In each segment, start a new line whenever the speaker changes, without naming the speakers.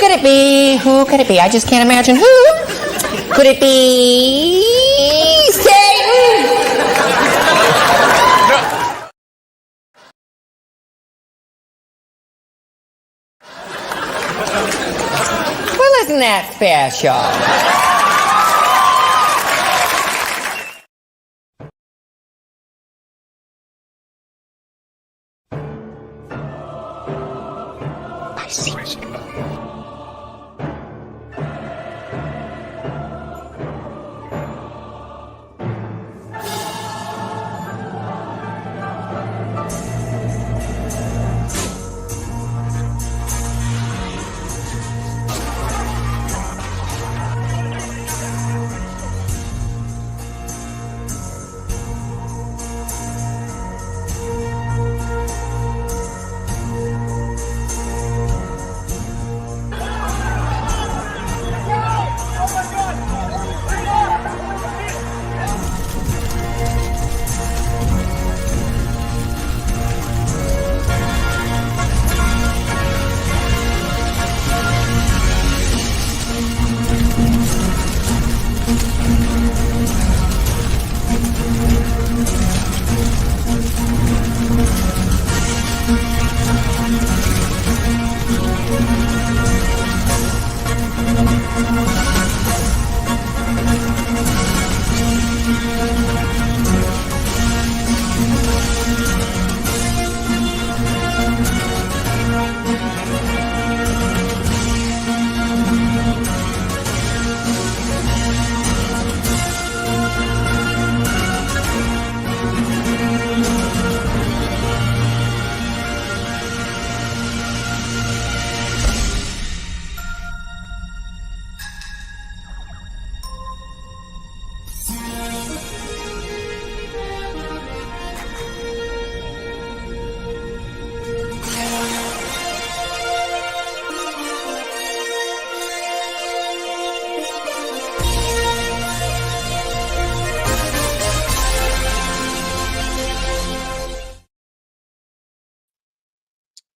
could it be? Who could it be? I just can't imagine who. Could it be Satan? Well, isn't that special?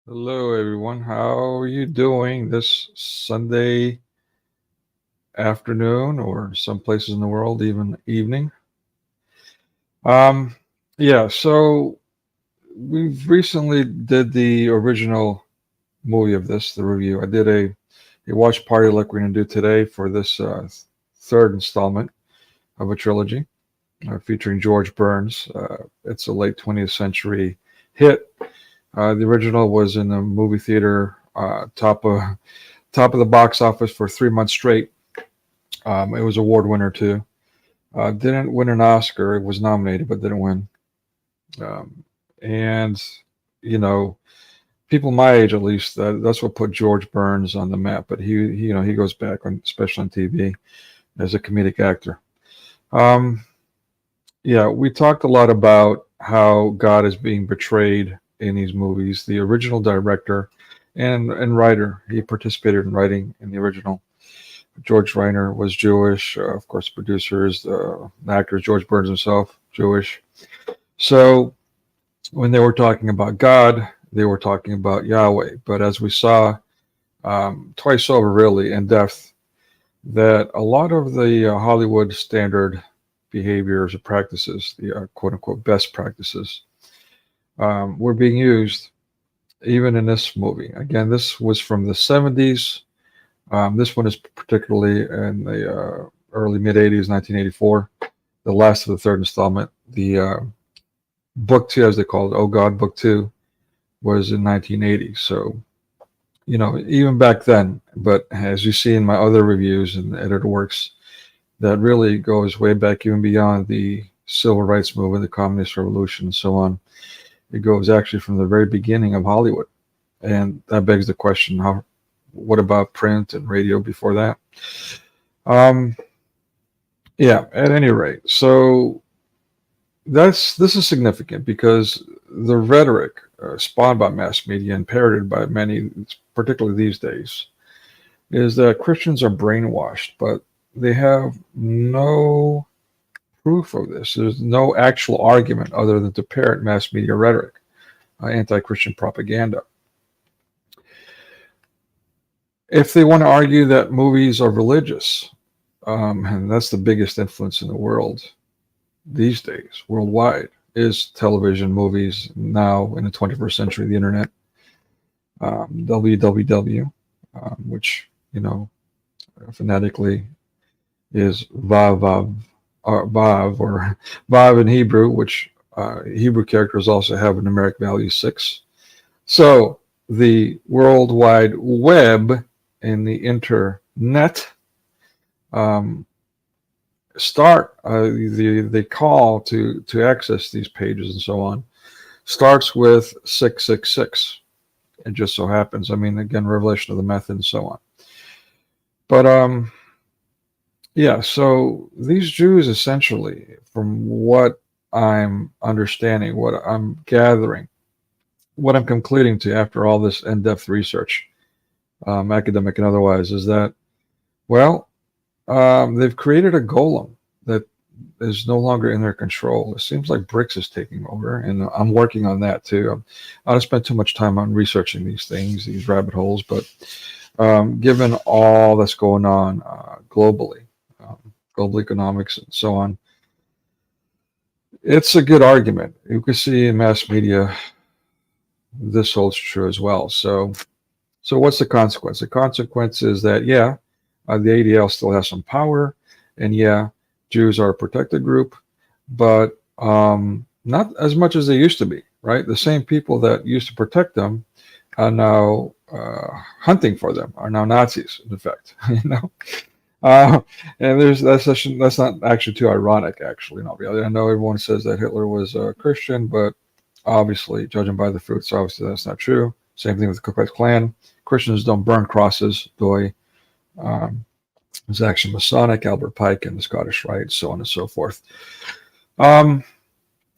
Hello, everyone. How are you doing this Sunday afternoon, or some places in the world, even evening? Yeah, so we recently did the original movie of this, the review. I did a watch party like we're going to do today for this third installment of a trilogy featuring George Burns. It's a late 20th century hit. The original was in the movie theater, top of the box office for 3 months straight. It was award winner too. Didn't win an Oscar. It was nominated but didn't win. And you know, people my age at least, that's what put George Burns on the map. But he goes back on, especially on TV, as a comedic actor. Yeah, we talked a lot about how God is being betrayed in these movies. The original director and writer, he participated in writing in the original. George Reiner was Jewish. Of course, producers, the actors, George Burns himself, Jewish. So when they were talking about God, they were talking about Yahweh. But as we saw twice over, really, in depth, that a lot of the Hollywood standard behaviors or practices, the quote-unquote best practices, were being used even in this movie. Again, this was from the 70s. This one is particularly in the early mid-80s, 1984, the last of the third installment. The book 2, as they call it, Oh God, book 2, was in 1980. So, you know, even back then, but as you see in my other reviews and edited works, that really goes way back, even beyond the civil rights movement, the communist revolution, and so on. It goes actually from the very beginning of Hollywood. And that begs the question, what about print and radio before that? Yeah, at any rate, so this is significant because the rhetoric spawned by mass media and parroted by many, particularly these days, is that Christians are brainwashed, but they have no proof of this. There's no actual argument other than to parrot mass media rhetoric, anti-Christian propaganda. if they want to argue that movies are religious, and that's the biggest influence in the world these days, worldwide, is television, movies, now in the 21st century, the internet, www, which, phonetically is Vav, or Vav, or Vav in Hebrew, which Hebrew characters also have a numeric value 6. So the World Wide Web and the internet start the call to access these pages and so on starts with 666. It just so happens. I mean, again, revelation of the method and so on. But yeah, so these Jews essentially, from what I'm understanding, what I'm gathering, what I'm concluding to after all this in-depth research, academic and otherwise, is that, well, they've created a golem that is no longer in their control. It seems like BRICS is taking over, and I'm working on that too. I don't spend too much time on researching these things, these rabbit holes, but given all that's going on globally, global economics and so on, it's a good argument. You can see in mass media this holds true as well. So what's the consequence? The consequence is that, yeah, the ADL still has some power, and yeah, Jews are a protected group, but not as much as they used to be, right? The same people that used to protect them are now hunting for them, are now Nazis, in effect, and that's not actually too ironic, actually. I know everyone says that Hitler was a Christian, but obviously, judging by the fruits, obviously that's not true. Same thing with the Ku Klux Klan. Christians don't burn crosses, doy. It's actually Masonic, Albert Pike and the Scottish Rite, so on and so forth. Yeah,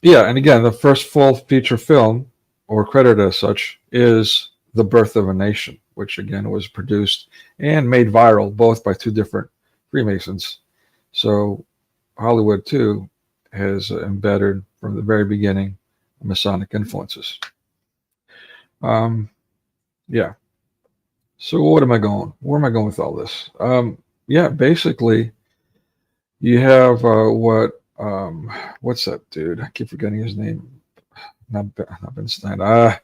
and again, the first full feature film, or credited as such, is The Birth of a Nation, which again was produced and made viral, both by two different Freemasons. So Hollywood, too, has embedded from the very beginning Masonic influences. Yeah. So what am I going? Where am I going with all this? Yeah, basically, you have what's that dude? I keep forgetting his name. Not Benstein.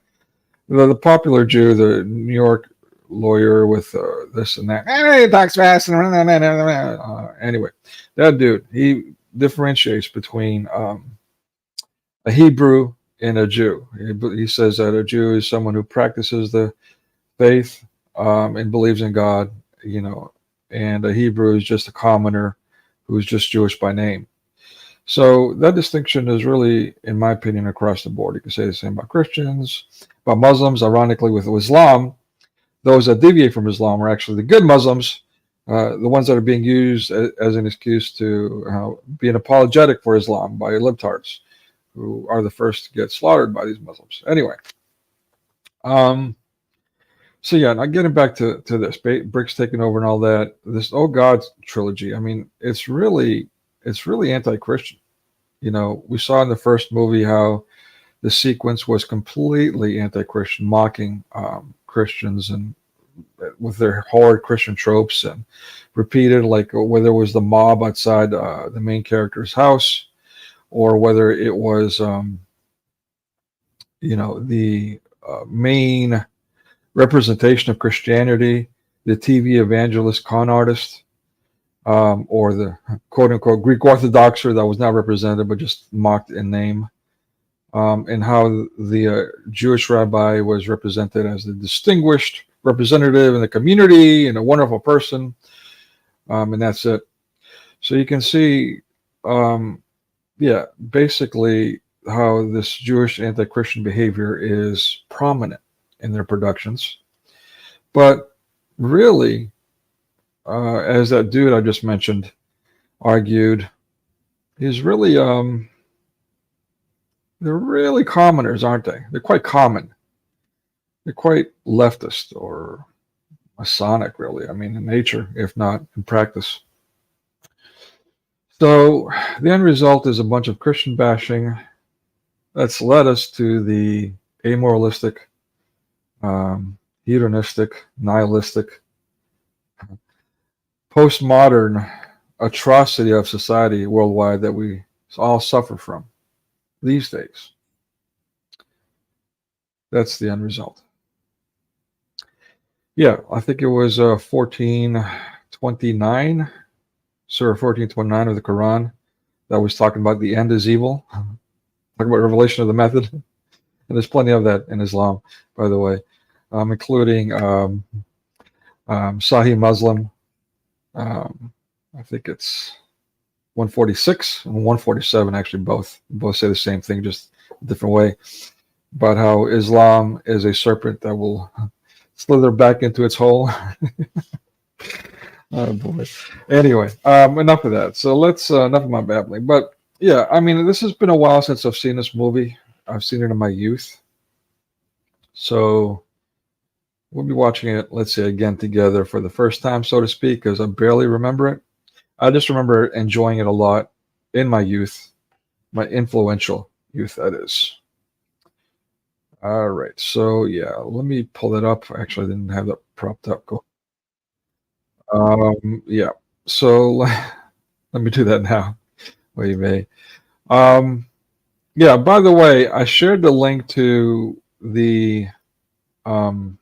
The popular Jew, the New York lawyer with this and that. He talks fast. Anyway, that dude, he differentiates between a Hebrew and a Jew. He says that a Jew is someone who practices the faith and believes in God, and a Hebrew is just a commoner who's just Jewish by name. So that distinction is really, in my opinion, across the board. You can say the same about Christians, about Muslims. Ironically, with Islam, those that deviate from Islam are actually the good Muslims, the ones that are being used as an excuse to be an apologetic for Islam by libtards, who are the first to get slaughtered by these Muslims. Anyway, so yeah, now getting back to this, BRICS taking over and all that, this Oh God trilogy, I mean, it's really anti-Christian. We saw in the first movie how the sequence was completely anti-Christian, mocking Christians and with their horrid Christian tropes, and repeated, like whether it was the mob outside the main character's house, or whether it was the main representation of Christianity, the TV evangelist con artist, or the quote-unquote Greek Orthodoxer that was not represented but just mocked in name, and how the Jewish rabbi was represented as the distinguished representative in the community and a wonderful person, and that's it. So you can see, yeah, basically how this Jewish anti-Christian behavior is prominent in their productions. But really, as that dude I just mentioned argued, is really, they're really commoners, aren't they? They're quite common. They're quite leftist or Masonic, really. I mean, in nature, if not in practice. So the end result is a bunch of Christian bashing that's led us to the amoralistic, hedonistic, nihilistic postmodern atrocity of society worldwide that we all suffer from these days. That's the end result. Yeah, I think it was 1429, Surah 1429 of the Quran, that was talking about the end is evil, talking about revelation of the method. And there's plenty of that in Islam, by the way, including Sahih Muslim. I think it's 146 and 147, actually both say the same thing, just a different way, about how Islam is a serpent that will slither back into its hole. Oh boy. Anyway, enough of that. So let's enough of my babbling. But yeah, I mean, this has been a while since I've seen this movie. I've seen it in my youth. So we'll be watching it, let's say, again together for the first time, so to speak, because I barely remember it. I just remember enjoying it a lot in my youth, my influential youth, that is. All right, so yeah, let me pull it up. Actually, I didn't have that propped up. Cool. Yeah, so let me do that now. Well, you may. Yeah, by the way, I shared the link to the to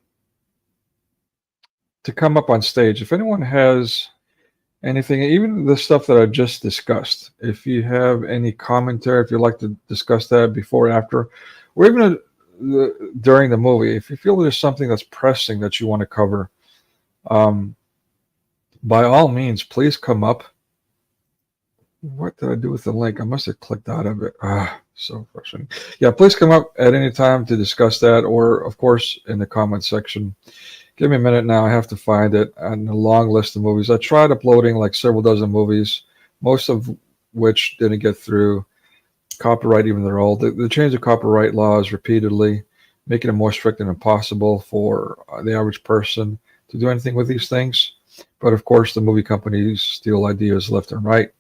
come up on stage. If anyone has anything, even the stuff that I just discussed, if you have any commentary, if you'd like to discuss that before or after, or even during the movie, if you feel there's something that's pressing that you want to cover, by all means, please come up. What did I do with the link? I must have clicked out of it. So frustrating. Yeah, please come up at any time to discuss that, or of course in the comment section. Give me a minute now. I have to find it on a long list of movies. I tried uploading like several dozen movies, most of which didn't get through. Copyright, even they're old. They changed the copyright laws repeatedly, making it more strict and impossible for the average person to do anything with these things. But of course, the movie companies steal ideas left and right,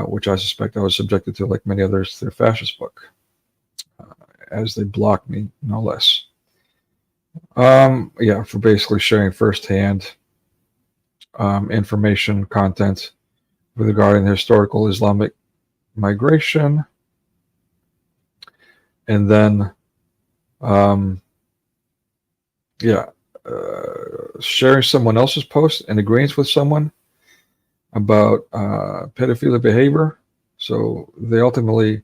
which I suspect I was subjected to, like many others, their fascist book, as they blocked me, no less. Yeah, for basically sharing firsthand information, content regarding the historical Islamic migration, and then yeah, sharing someone else's post and agreeing with someone about pedophilia behavior. So they ultimately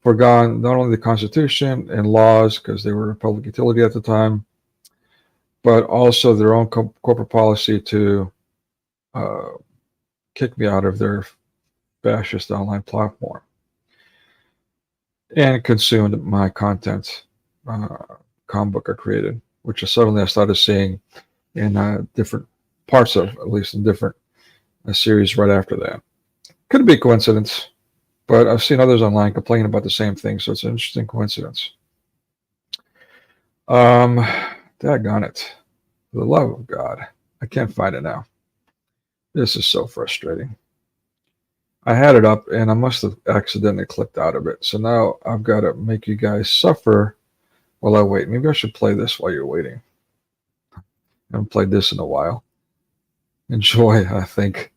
forgone not only the Constitution and laws, because they were a public utility at the time, but also their own corporate policy to kick me out of their fascist online platform, and consumed my content, comic book I created, which suddenly I started seeing in different parts of, at least in different series right after that. Could be a coincidence, but I've seen others online complaining about the same thing, so it's an interesting coincidence. Daggone it. For the love of God. I can't find it now. This is so frustrating. I had it up and I must have accidentally clicked out of it. So now I've got to make you guys suffer while I wait. Maybe I should play this while you're waiting. I haven't played this in a while. Enjoy, I think.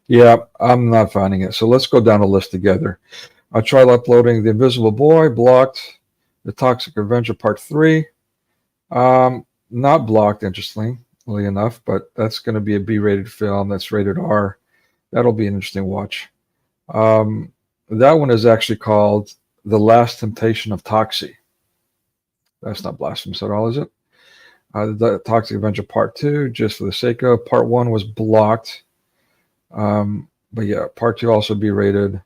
Yeah, I'm not finding it. So let's go down the list together. I tried uploading The Invisible Boy, blocked. The Toxic Avenger Part 3, not blocked, interestingly enough, but that's going to be a B-rated film. That's rated R. That'll be an interesting watch. That one is actually called The Last Temptation of Toxie. That's not blasphemous at all, is it? The Toxic Avenger Part 2, just for the sake of. Part 1 was blocked. But yeah, Part 2 also B-rated,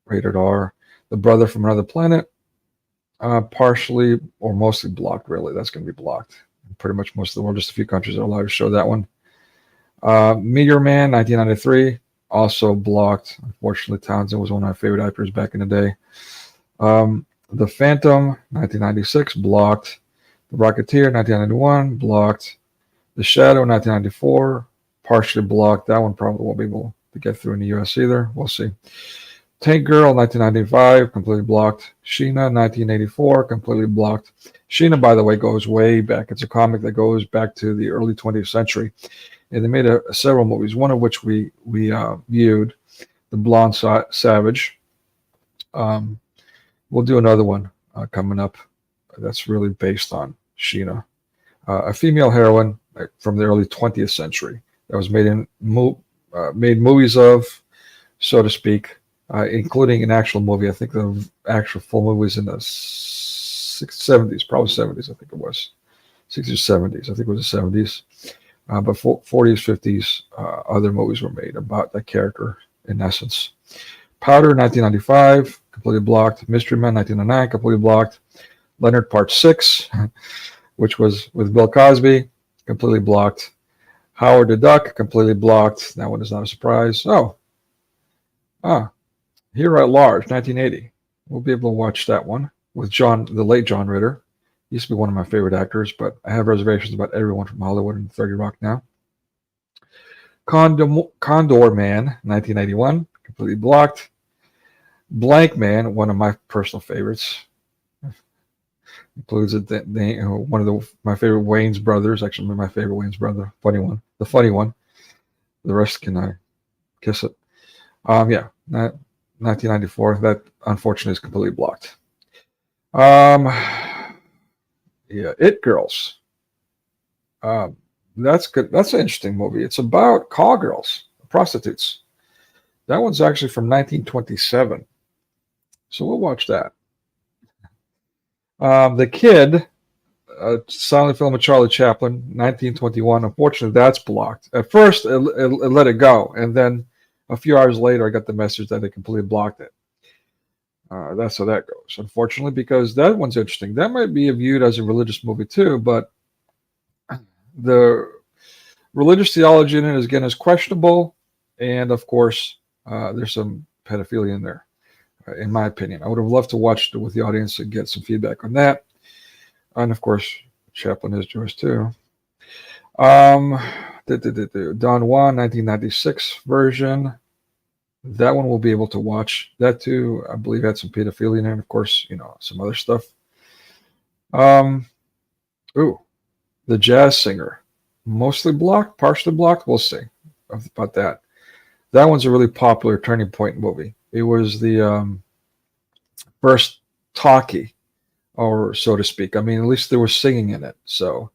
rated R. The Brother from Another Planet, partially or mostly blocked, really. That's going to be blocked. Pretty much most of the world, just a few countries are allowed to show that one. Meteor Man, 1993, also blocked. Unfortunately, Townsend was one of my favorite actors back in the day. The Phantom, 1996, blocked. The Rocketeer, 1991, blocked. The Shadow, 1994, partially blocked. That one probably won't be able to get through in the US either. We'll see. Tank Girl, 1995, completely blocked. Sheena, 1984, completely blocked. Sheena, by the way, goes way back. It's a comic that goes back to the early 20th century. And they made several movies, one of which we viewed, The Blonde Savage. We'll do another one coming up that's really based on Sheena. A female heroine from the early 20th century that was made movies of, so to speak, including an actual movie. I think the actual full movie was in the 70s, probably 70s, I think it was. 60s or 70s, I think it was the 70s. But 40s, 50s, other movies were made about that character, in essence. Powder, 1995, completely blocked. Mystery Men, 1909, completely blocked. Leonard Part 6, which was with Bill Cosby, completely blocked. Howard the Duck, completely blocked. That one is not a surprise. Hero at Large, 1980. We'll be able to watch that one with the late John Ritter. He used to be one of my favorite actors, but I have reservations about everyone from Hollywood and 30 Rock now. Condor Man, 1981, completely blocked. Blank Man, one of my personal favorites. Includes one of my favorite Wayans brothers, actually my favorite Wayans brother, the funny one. The rest can I kiss it? 1994. That unfortunately is completely blocked. It Girls. That's good. That's an interesting movie. It's about call girls, prostitutes. That one's actually from 1927. So we'll watch that. The Kid, silent film with Charlie Chaplin, 1921. Unfortunately, that's blocked. At first, it let it go, and then a few hours later, I got the message that they completely blocked it. That's how that goes, unfortunately, because that one's interesting. That might be viewed as a religious movie too, but the religious theology in it is questionable, and of course, there's some pedophilia in there, in my opinion. I would have loved to watch it with the audience and get some feedback on that. And of course, Chaplin is Jewish too. Don Juan, 1996 version. That one we'll be able to watch. That too, I believe, had some pedophilia in it, and of course, some other stuff. The Jazz Singer. Mostly blocked, partially blocked. We'll see about that. That one's a really popular turning point movie. It was the first talkie, or so to speak. I mean, at least there was singing in it. So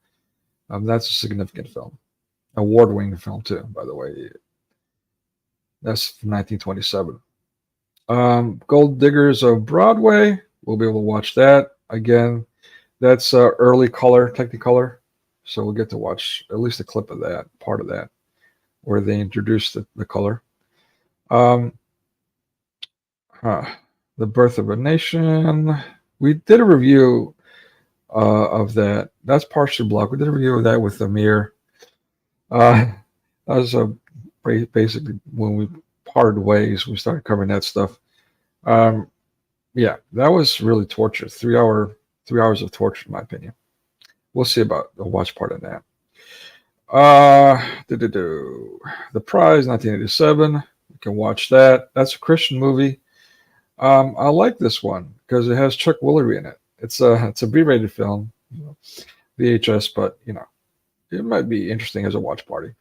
that's a significant film. Award-winning film too, by the way. That's from 1927. Gold Diggers of Broadway. We'll be able to watch that. Again, that's early color, Technicolor. So we'll get to watch at least a clip of that, part of that, where they introduced the color. The Birth of a Nation. We did a review of that. That's partially blocked. We did a review of that with Amir. That was basically when we parted ways. We started covering that stuff. That was really torture. 3 hours of torture, in my opinion. We'll see about the watch part of that. The Prize, 1987. You can watch that. That's a Christian movie. I like this one because it has Chuck Woolery in it. It's a B-rated film, VHS, but it might be interesting as a watch party.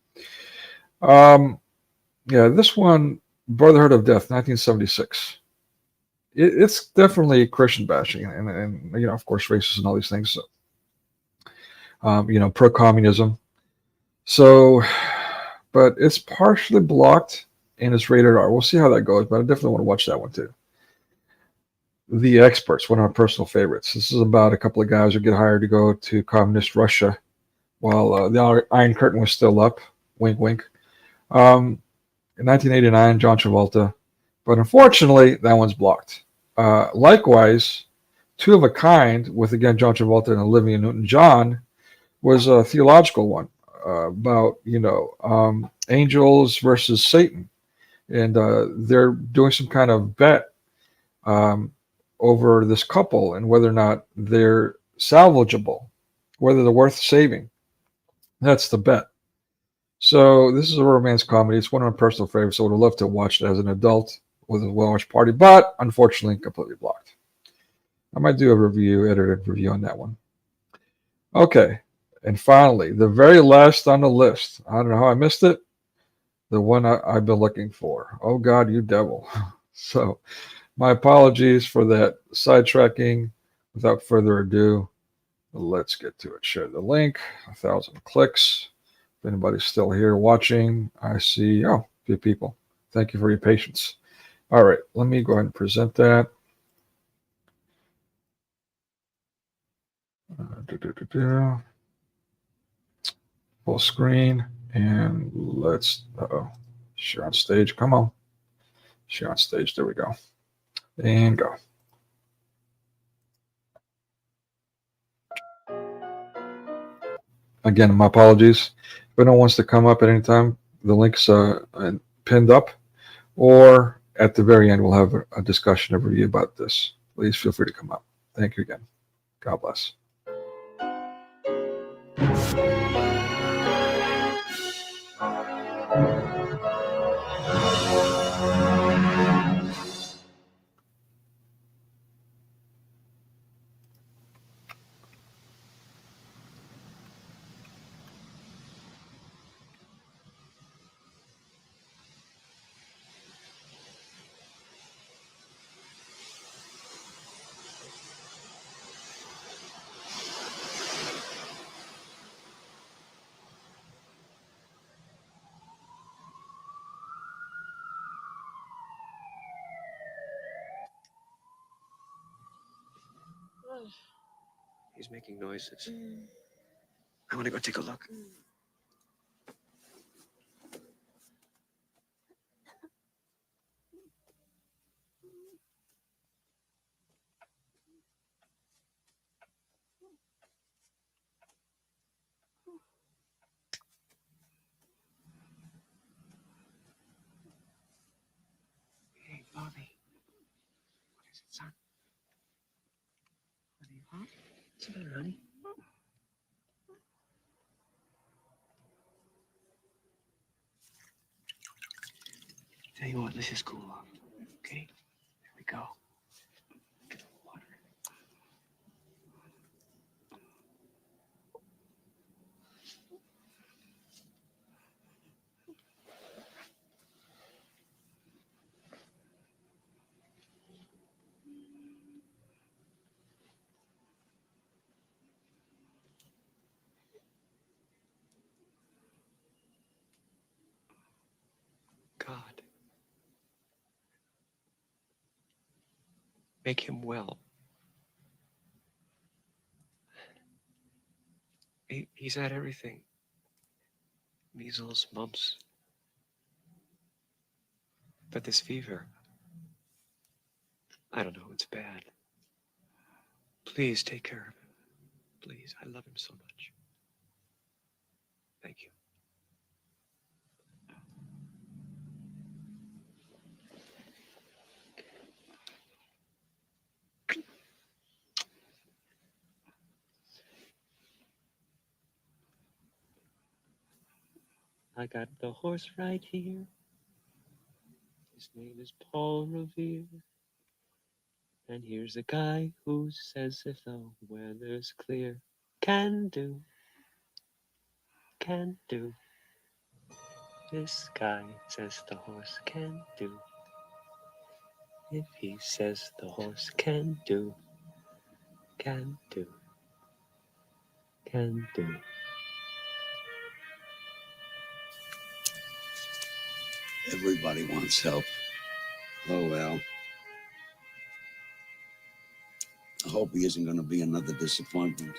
This one, Brotherhood of Death, 1976. It's definitely Christian bashing, and of course, racist and all these things. So, pro-communism. So, but it's partially blocked and it's rated R. We'll see how that goes, but I definitely want to watch that one too. The Experts, one of my personal favorites. This is about a couple of guys who get hired to go to communist Russia while the Iron Curtain was still up. Wink, wink. In 1989, John Travolta. But unfortunately, that one's blocked. Likewise, Two of a Kind, with again John Travolta and Olivia Newton-John, was a theological one about angels versus Satan, and they're doing some kind of bet over this couple and whether or not they're salvageable, whether they're worth saving. That's the bet. So this is a romance comedy. It's one of my personal favorites, so I would have loved to watch it as an adult with a well-watched party, but unfortunately completely blocked. I might do a review, edited review on that one. Okay, and finally, the very last on the list. I don't know how I missed it. The one I've been looking for. Oh God, you devil. So my apologies for that sidetracking. Without further ado, let's get to it. Share the link, 1,000 clicks. If anybody's still here watching, I see, a few people. Thank you for your patience. All right, let me go ahead and present that. Full screen, and let's, share on stage. Come on. Share on stage. There we go. And go. Again, my apologies. If anyone wants to come up at any time, the link's pinned up, or at the very end, we'll have a discussion, a review about this. Please feel free to come up. Thank you again. God bless.
He's making noises. I want to go take a look. Hey, Bobby. What is it, son? Honey, huh? What's the matter, honey? Tell you what, let's just cool off. Okay? There we go. Get the water. God. Make him well. He's had everything. Measles, mumps. But this fever, I don't know, it's bad. Please take care of him. Please, I love him so much. Thank you. I got the horse right here. His name is Paul Revere. And here's a guy who says if the weather's clear, can do. Can do. This guy says the horse can do. If he says the horse can do. Can do. Can do.
Everybody wants help. Oh, well. I hope he isn't going to be another disappointment.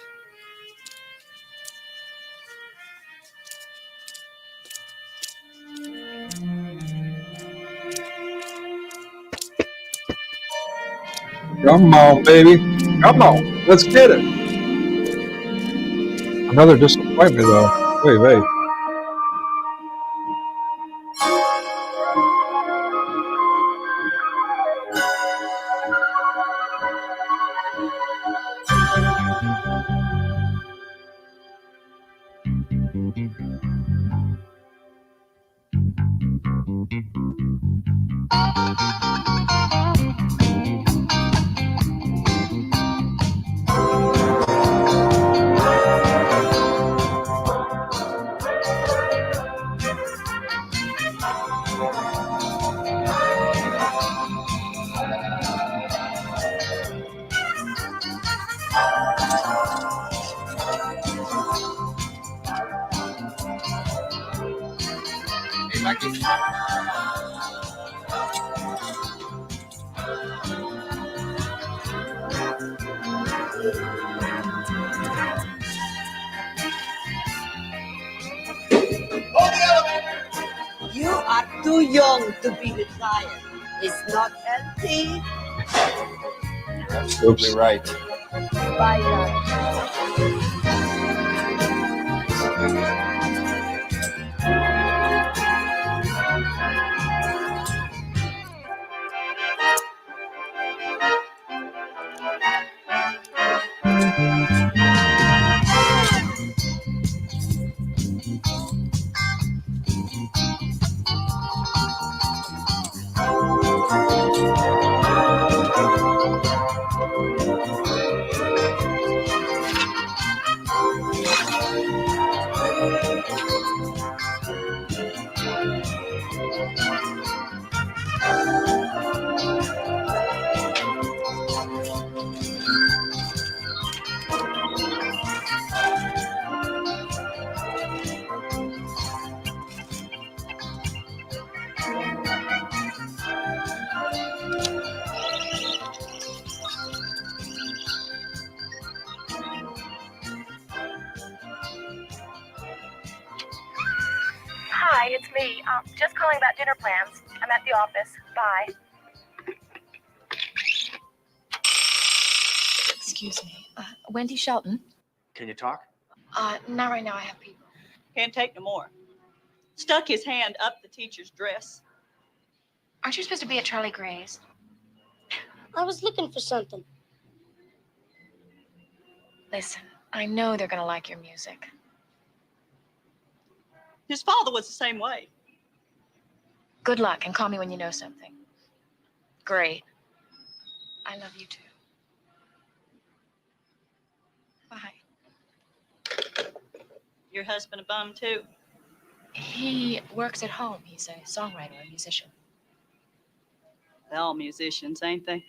Come on, baby. Come on. Let's get it. Another disappointment, though. Wait.
You are too young to be retired. It's not healthy.
Absolutely right.
Bye, Dad.
Hi, it's me. Just calling about dinner plans. I'm at the office. Bye. Excuse me. Wendy Shelton?
Can you talk?
Not right now. I have people.
Can't take no more. Stuck his hand up the teacher's dress.
Aren't you supposed to be at Charlie Gray's?
I was looking for something.
Listen, I know they're gonna like your music.
His father was the same way.
Good luck, and call me when you know something. Great. I love you too. Bye.
Your husband a bum, too.
He works at home. He's a songwriter, a musician.
They're all musicians, ain't they?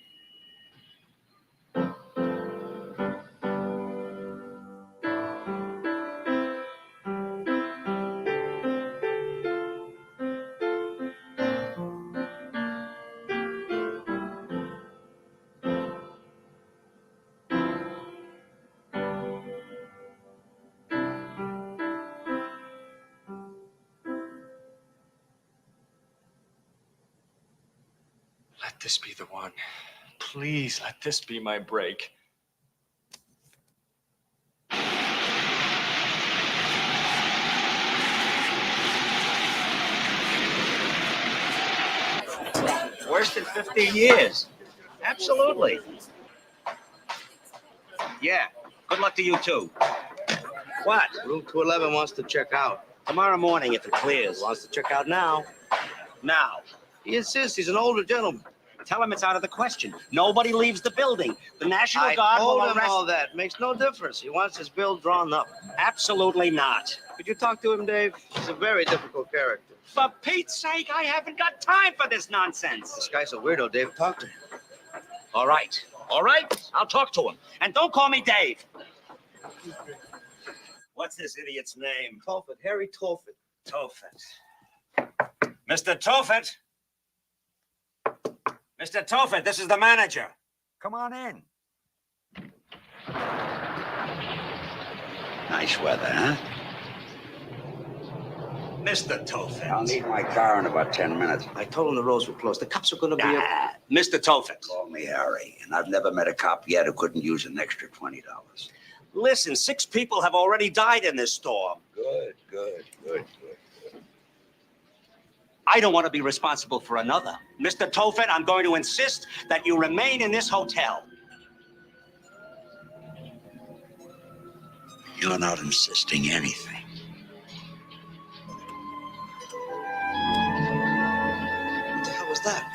Let this be the one. Please let this be my break.
Worse than 15 years. Absolutely. Yeah. Good luck to you, too. What?
Room 211 wants to check out.
Tomorrow morning, if it clears.
Wants to check out now.
Now.
He insists. He's an older gentleman.
Tell him it's out of the question. Nobody leaves the building. The National
I
Guard
told
will
him
arrest...
all that. Makes no difference. He wants his bill drawn up.
Absolutely not.
Could you talk to him, Dave? He's a very difficult character.
For Pete's sake, I haven't got time for this nonsense.
This guy's a weirdo, Dave. Talk to him.
All right. All right. I'll talk to him. And don't call me Dave. What's this idiot's name?
Tolfit. Harry Tolfit.
Tofet. Mr. Tofet. Mr. Tofet, this is the manager.
Come on in.
Nice weather, huh?
Mr. Tofet.
I'll need my car in about 10 minutes. I told him the roads were closed. The cops are going to be...
Mr. Tofet.
Call me Harry, and I've never met a cop yet who couldn't use an extra $20.
Listen, 6 people have already died in this storm.
Good.
I don't want to be responsible for another. Mr. Tofet, I'm going to insist that you remain in this hotel.
You're not insisting anything. What the hell was that?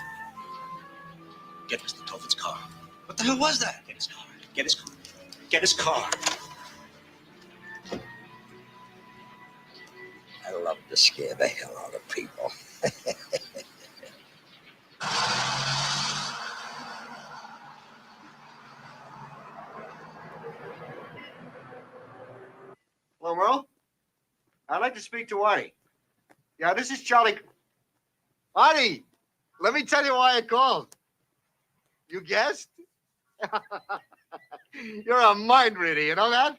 Get Mr. Tofen's car. What the hell was that? Get his car. Get his car. Get his car.
I love to scare the hell out of people.
Hello, Merle? I'd like to speak to Artie. Yeah, this is Charlie. Artie, let me tell you why I called. You guessed? You're a mind reader, you know that?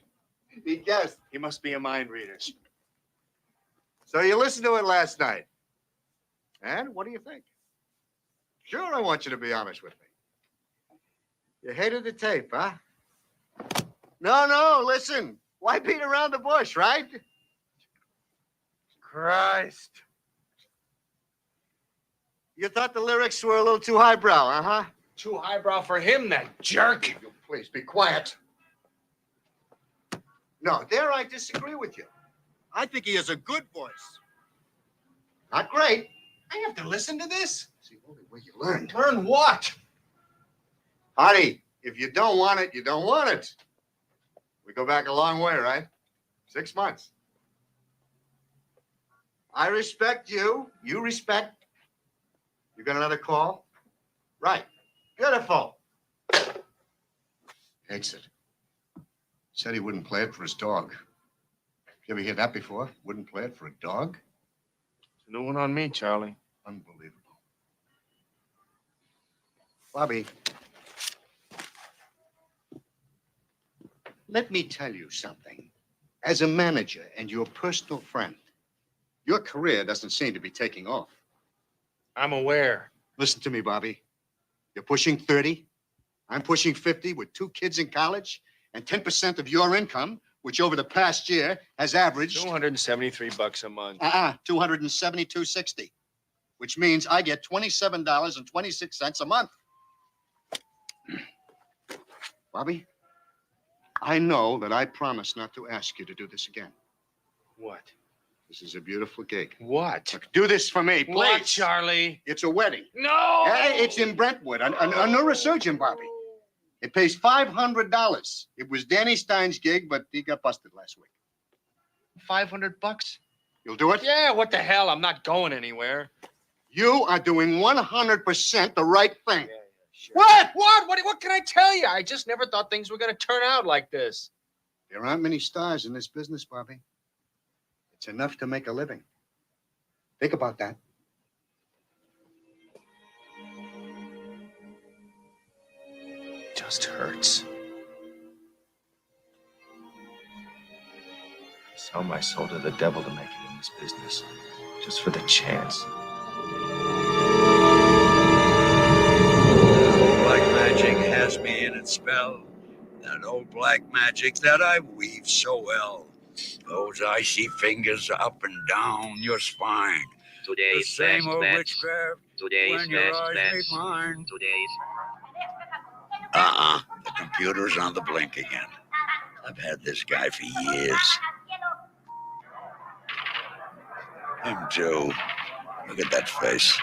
He guessed. He must be a mind reader. So you listened to it last night. And what do you think? Sure, I want you to be honest with me. You hated the tape, huh? No, listen. Why beat around the bush, right? Christ. You thought the lyrics were a little too highbrow, huh?
Too highbrow for him, that jerk.
You please be quiet. No, there I disagree with you. I think he has a good voice. Not great.
I have to listen to this?
It's the only way you learn.
Learn what?
Artie, if you don't want it, you don't want it. We go back a long way, right? 6 months. I respect you. You respect. You got another call? Right. Beautiful. Exit. Said he wouldn't play it for his dog. You ever hear that before? Wouldn't play it for a dog?
It's a new one on me, Charlie.
Unbelievable. Bobby, let me tell you something. As a manager and your personal friend, your career doesn't seem to be taking off.
I'm aware.
Listen to me, Bobby. You're pushing 30. I'm pushing 50 with 2 kids in college and 10% of your income, which over the past year has averaged
$273 a month.
$272.60, which means I get $27.26 a month. Bobby, I know that I promised not to ask you to do this again.
What?
This is a beautiful gig.
What?
Look, do this for me, please.
What, Charlie?
It's a wedding.
No!
Hey, it's in Brentwood, a neurosurgeon, Bobby. It pays $500. It was Danny Stein's gig, but he got busted last week.
$500?
You'll do it?
Yeah, what the hell? I'm not going anywhere.
You are doing 100% the right thing.
Sure. What can I tell you? I just never thought things were going to turn out like this.
There aren't many stars in this business, Bobby. It's enough to make a living. Think about that.
Just hurts. I sell my soul to the devil to make it in this business, just for the chance.
Black magic has me in its spell. That old black magic that I weave so well. Those icy fingers up and down your spine.
Today's
the same
best
old
bets.
witchcraft
Today's
when your
best
eyes
bets.
meet mine.
Today's.
The computer's on the blink again. I've had this guy for years. Him too. Look at that face.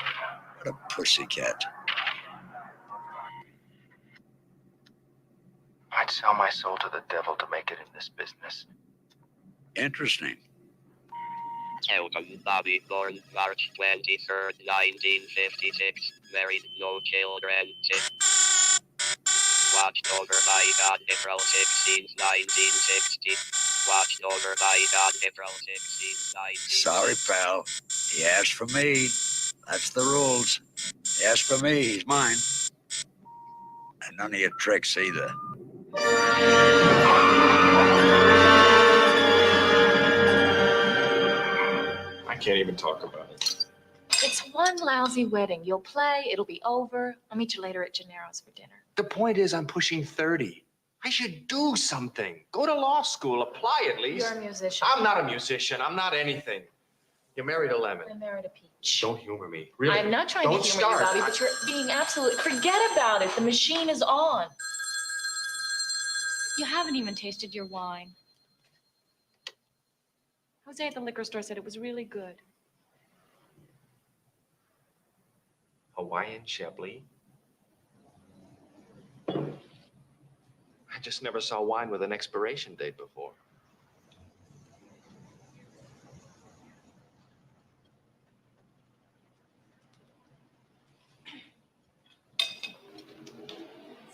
What a pussycat.
I'd sell my soul to the devil to make it in this business.
Interesting.
Elton Bobby, born March 23rd, 1956. Married, no children. Watched over by God, April 16th, 1960. Watched over by God, April 16th, 1960.
Sorry, pal. He asked for me. That's the rules. He asked for me. He's mine. And none of your tricks either.
I can't even talk about it.
It's one lousy wedding. You'll play, it'll be over. I'll meet you later at Gennaro's for dinner.
The point is, I'm pushing 30. I should do something. Go to law school, apply at least.
You're a musician.
I'm not a musician. I'm not anything. You married a lemon.
I married a peach.
Don't humor me. Really.
I'm not trying
Don't
to humor you,
start.
Bobby, but you're being absolute. Forget about it. The machine is on. You haven't even tasted your wine. Jose at the liquor store said it was really good.
Hawaiian Chablis. just never saw wine with an expiration date before.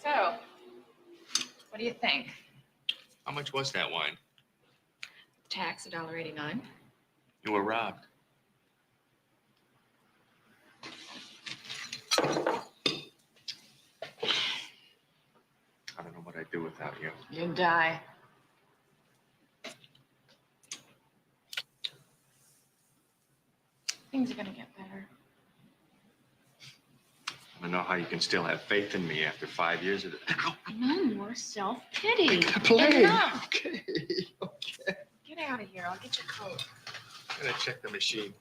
So, what do you think?
How much was that wine?
Tax $1.89.
You were robbed. I don't know what I'd do without you.
You'd die. Things are gonna get better.
I don't know how you can still have faith in me after 5 years of it.
No more self-pity.
Play.
Enough.
Okay. Okay.
Get out of here. I'll get your coat.
I'm gonna check the machine.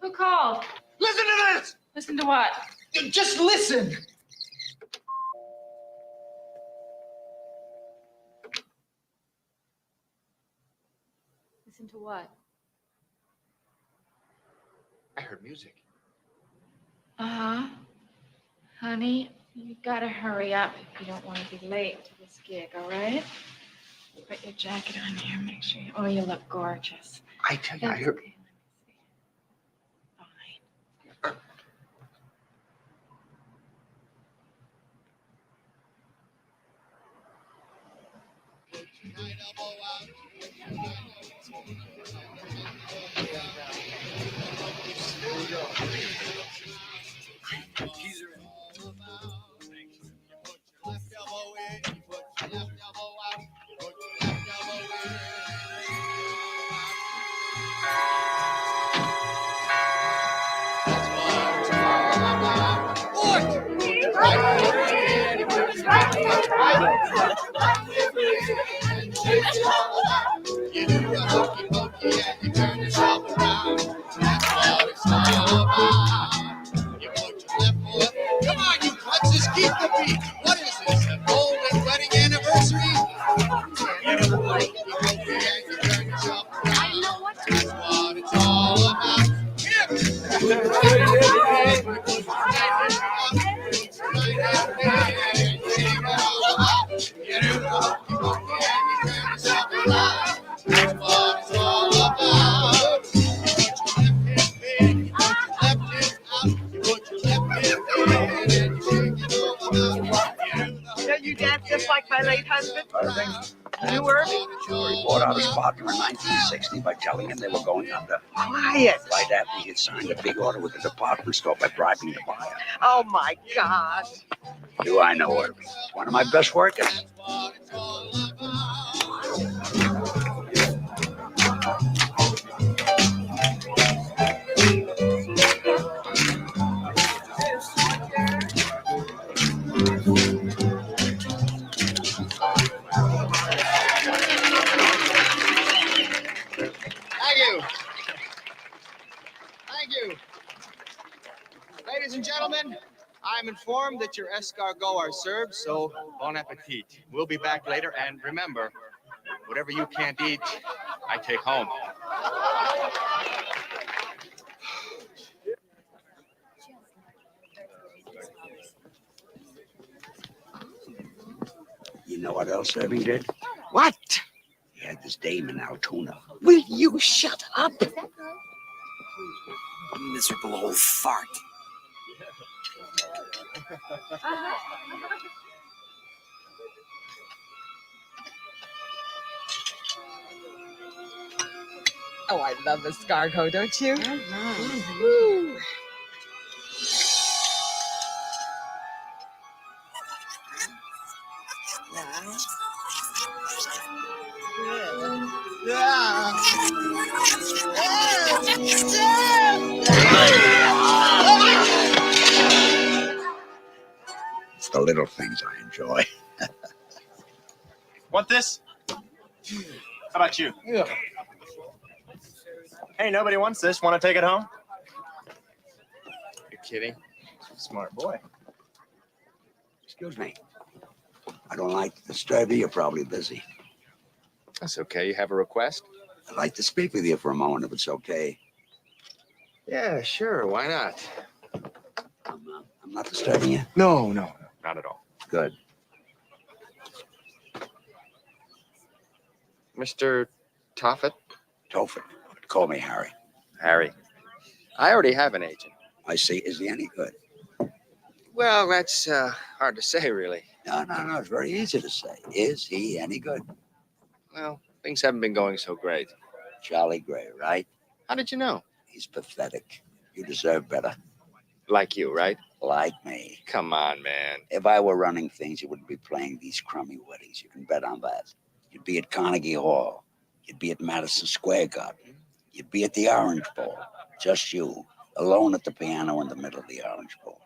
Who called?
Listen to this!
Listen to what?
Just listen!
Listen to what?
I heard music.
Uh-huh. Honey, you gotta hurry up if you don't want to be late to this gig, all right? Put your jacket on here. Make sure you... Oh, you look gorgeous.
I tell you, I heard...
Okay, let me see. Fine.
You do a hokey pokey and you turn yourself around. That's what it's all about. You put your left foot. Come on, you klutzes, keep the beat. What is this? A golden wedding anniversary? You do a hokey pokey and you turn yourself around. That's what it's all about. You do a hokey pokey and you turn yourself around. That's what it's all about. You put your left hand in, you put your left hand out. You put your left hand in and you shake it all about.
Don't you dance just like my late husband?
You were? Sure, he bought out his partner in 1960 by telling him they were going under.
Quiet.
Right after he had signed a big order with the department store by bribing the buyer.
Oh, my God.
Do I know her? He's one of my best workers.
Thank you. Thank you. Ladies and gentlemen, I'm informed that your escargot are served, so bon appetit. We'll be back later, and remember, whatever you can't eat, I take home.
You know what else Irving did?
What?
He had this dame in Altoona.
Will you shut up?
A miserable old fart.
Oh, I love escargot, don't you?
Mm-hmm.
It's the little things I enjoy.
Want this?
How about you?
Yeah.
Hey, nobody wants this. Want to take it home? You're kidding. Smart boy.
Excuse me. I don't like to disturb you. You're probably busy.
That's okay. You have a request?
I'd like to speak with you for a moment, if it's okay.
Yeah, sure. Why not?
I'm not disturbing you?
No, not at all.
Good.
Mr. Toffet?
Tophet. Call me Harry.
Harry. I already have an agent.
I see. Is he any good?
Well, that's hard to say, really.
No. It's very easy to say. Is he any good?
Well, things haven't been going so great.
Charlie Gray, right?
How did you know?
He's pathetic. You deserve better.
Like you, right?
Like me.
Come on, man.
If I were running things, you wouldn't be playing these crummy weddings. You can bet on that. You'd be at Carnegie Hall. You'd be at Madison Square Garden. You'd be at the Orange Bowl. Just you, alone at the piano in the middle of the Orange Bowl,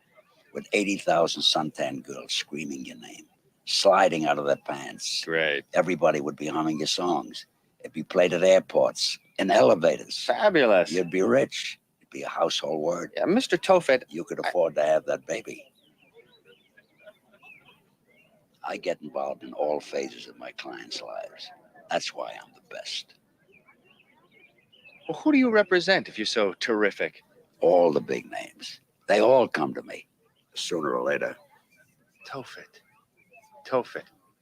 with 80,000 suntan girls screaming your name, sliding out of their pants.
Great.
Everybody would be humming your songs. It'd be played at airports, in elevators.
Fabulous.
You'd be rich. It'd be a household word.
Yeah, Mr. Tofet.
You could afford to have that baby. I get involved in all phases of my clients' lives. That's why I'm the best.
Well, who do you represent if you're so terrific?
All the big names. They all come to me, sooner or later.
Tofet.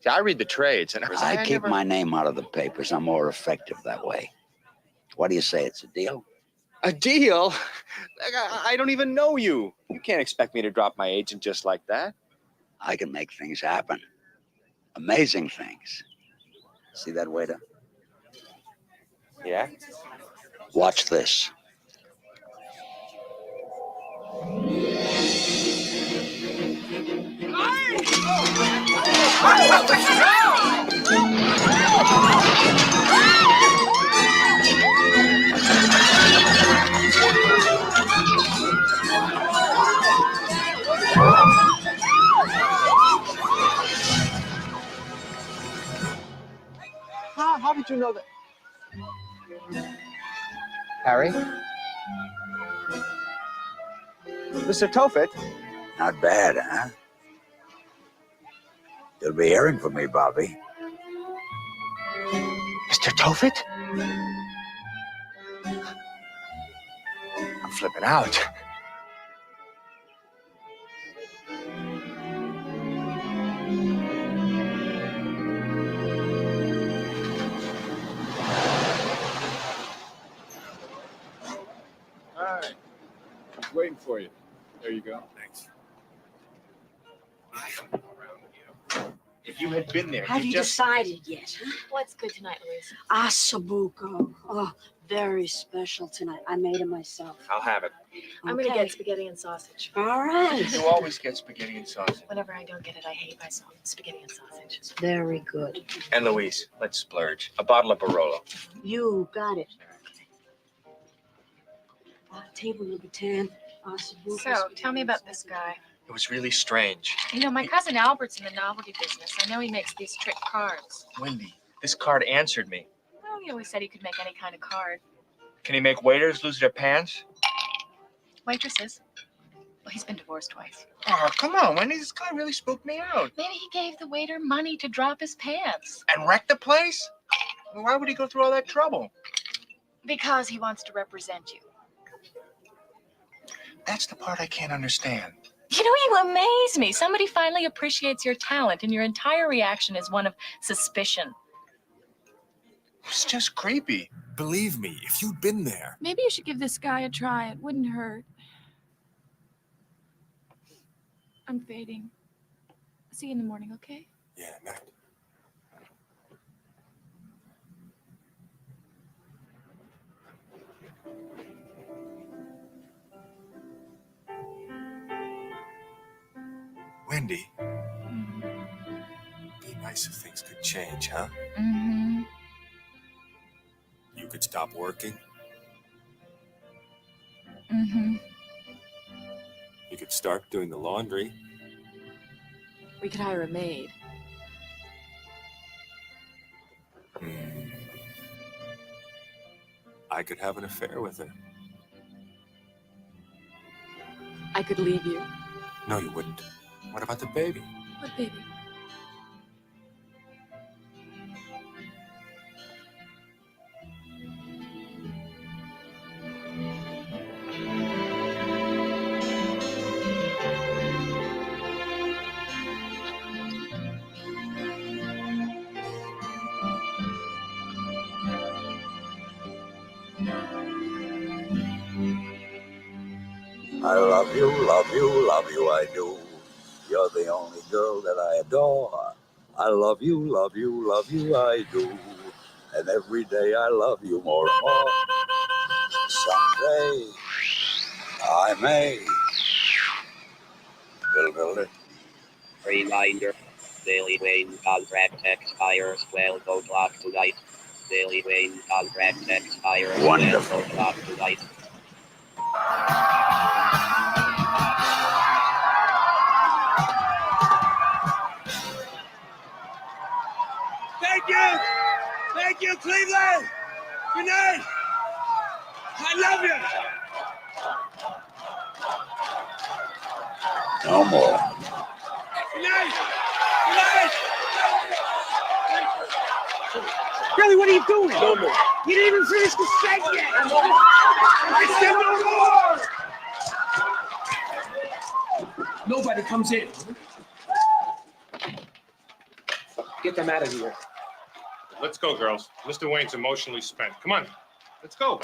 See, I read the trades, and
I keep my name out of the papers. I'm more effective that way. What do you say? It's a deal?
A deal? I don't even know you. You can't expect me to drop my agent just like that.
I can make things happen. Amazing things. See that waiter?
Yeah?
Watch this.
How did you know that? Harry? Mr. Tofet?
Not bad, huh? You'll be hearing from me, Bobby.
Mr. Tofet? I'm flipping out.
All right. Waiting for you. There you go. Thanks.
If you had been there,
Have you decided yet? Huh?
What's good tonight, Louise?
Serpico. Oh, very special tonight. I made it myself.
I'll have it.
I'm gonna get spaghetti and sausage.
All right.
You always get spaghetti and sausage.
Whenever I don't get it, I hate myself. Spaghetti and sausage.
Very good.
And Louise, let's splurge. A bottle of Barolo.
You got it. Table number 10. Serpico.
So, tell me about this guy.
It was really strange.
You know, my cousin Albert's in the novelty business. I know he makes these trick cards.
Wendy, this card answered me.
Well, he always said he could make any kind of card.
Can he make waiters lose their pants?
Waitresses. Well, he's been divorced twice.
Oh, come on, Wendy. This guy really spooked me out.
Maybe he gave the waiter money to drop his pants.
And wreck the place? Well, why would he go through all that trouble?
Because he wants to represent you.
That's the part I can't understand.
You know, you amaze me. Somebody finally appreciates your talent, and your entire reaction is one of suspicion.
It's just creepy.
Believe me, if you'd been there.
Maybe you should give this guy a try. It wouldn't hurt. I'm fading. See you in the morning, okay?
Yeah, Matt. Wendy. Be nice if things could change, huh?
Mm-hmm.
You could stop working.
Mm-hmm.
You could start doing the laundry.
We could hire a maid.
Hmm. I could have an affair with her.
I could leave you.
No, you wouldn't. What about the baby?
What baby?
I love you, I do. You're the only girl that I adore. I love you, I do. And every day I love you more and more. Someday I may. Bill.
Reminder. Daily Wayne contract expires 12 o'clock tonight. Daily Wayne contract expires 12 o'clock tonight.
Thank you, Cleveland. Good night. I love you.
No more.
Good night. Good night. Billy, what are you doing? No more. You didn't even finish the set yet. I said no more. Nobody comes in.
Get them out of here.
Let's go, girls. Mr. Wayne's emotionally spent. Come on, let's go.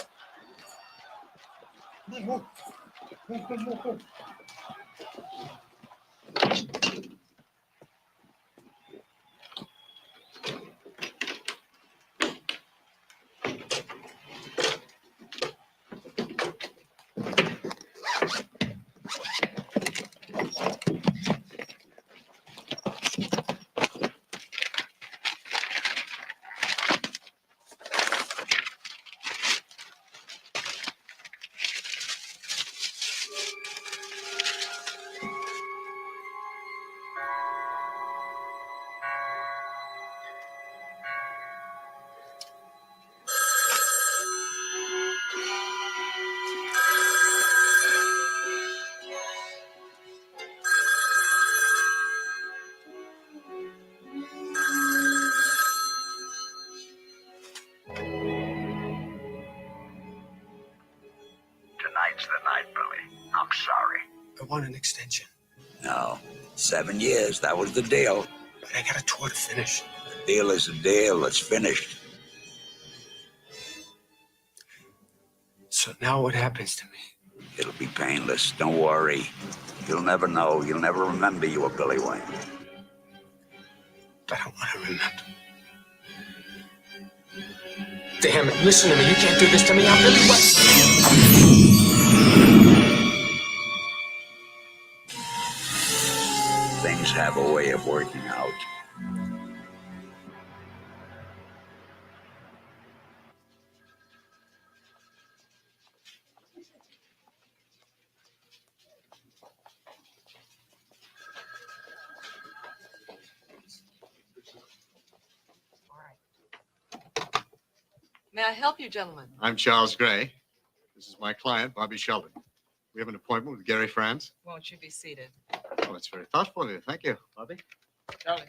Tonight's the night, Billy. I'm sorry.
I want an extension.
No. 7 years, that was the deal.
But I got a tour to finish.
The deal is a deal. It's finished.
So now what happens to me?
It'll be painless. Don't worry. You'll never know. You'll never remember you were Billy Wayne.
But I want to remember. Damn it, listen to me. You can't do this to me. I'm Billy Wayne.
Things have a way of working out.
May I help you, gentlemen?
I'm Charles Gray. This is my client, Bobby Sheldon. We have an appointment with Gary Franz.
Won't you be seated?
Oh, that's very thoughtful of you. Thank you.
Bobby? Charlie.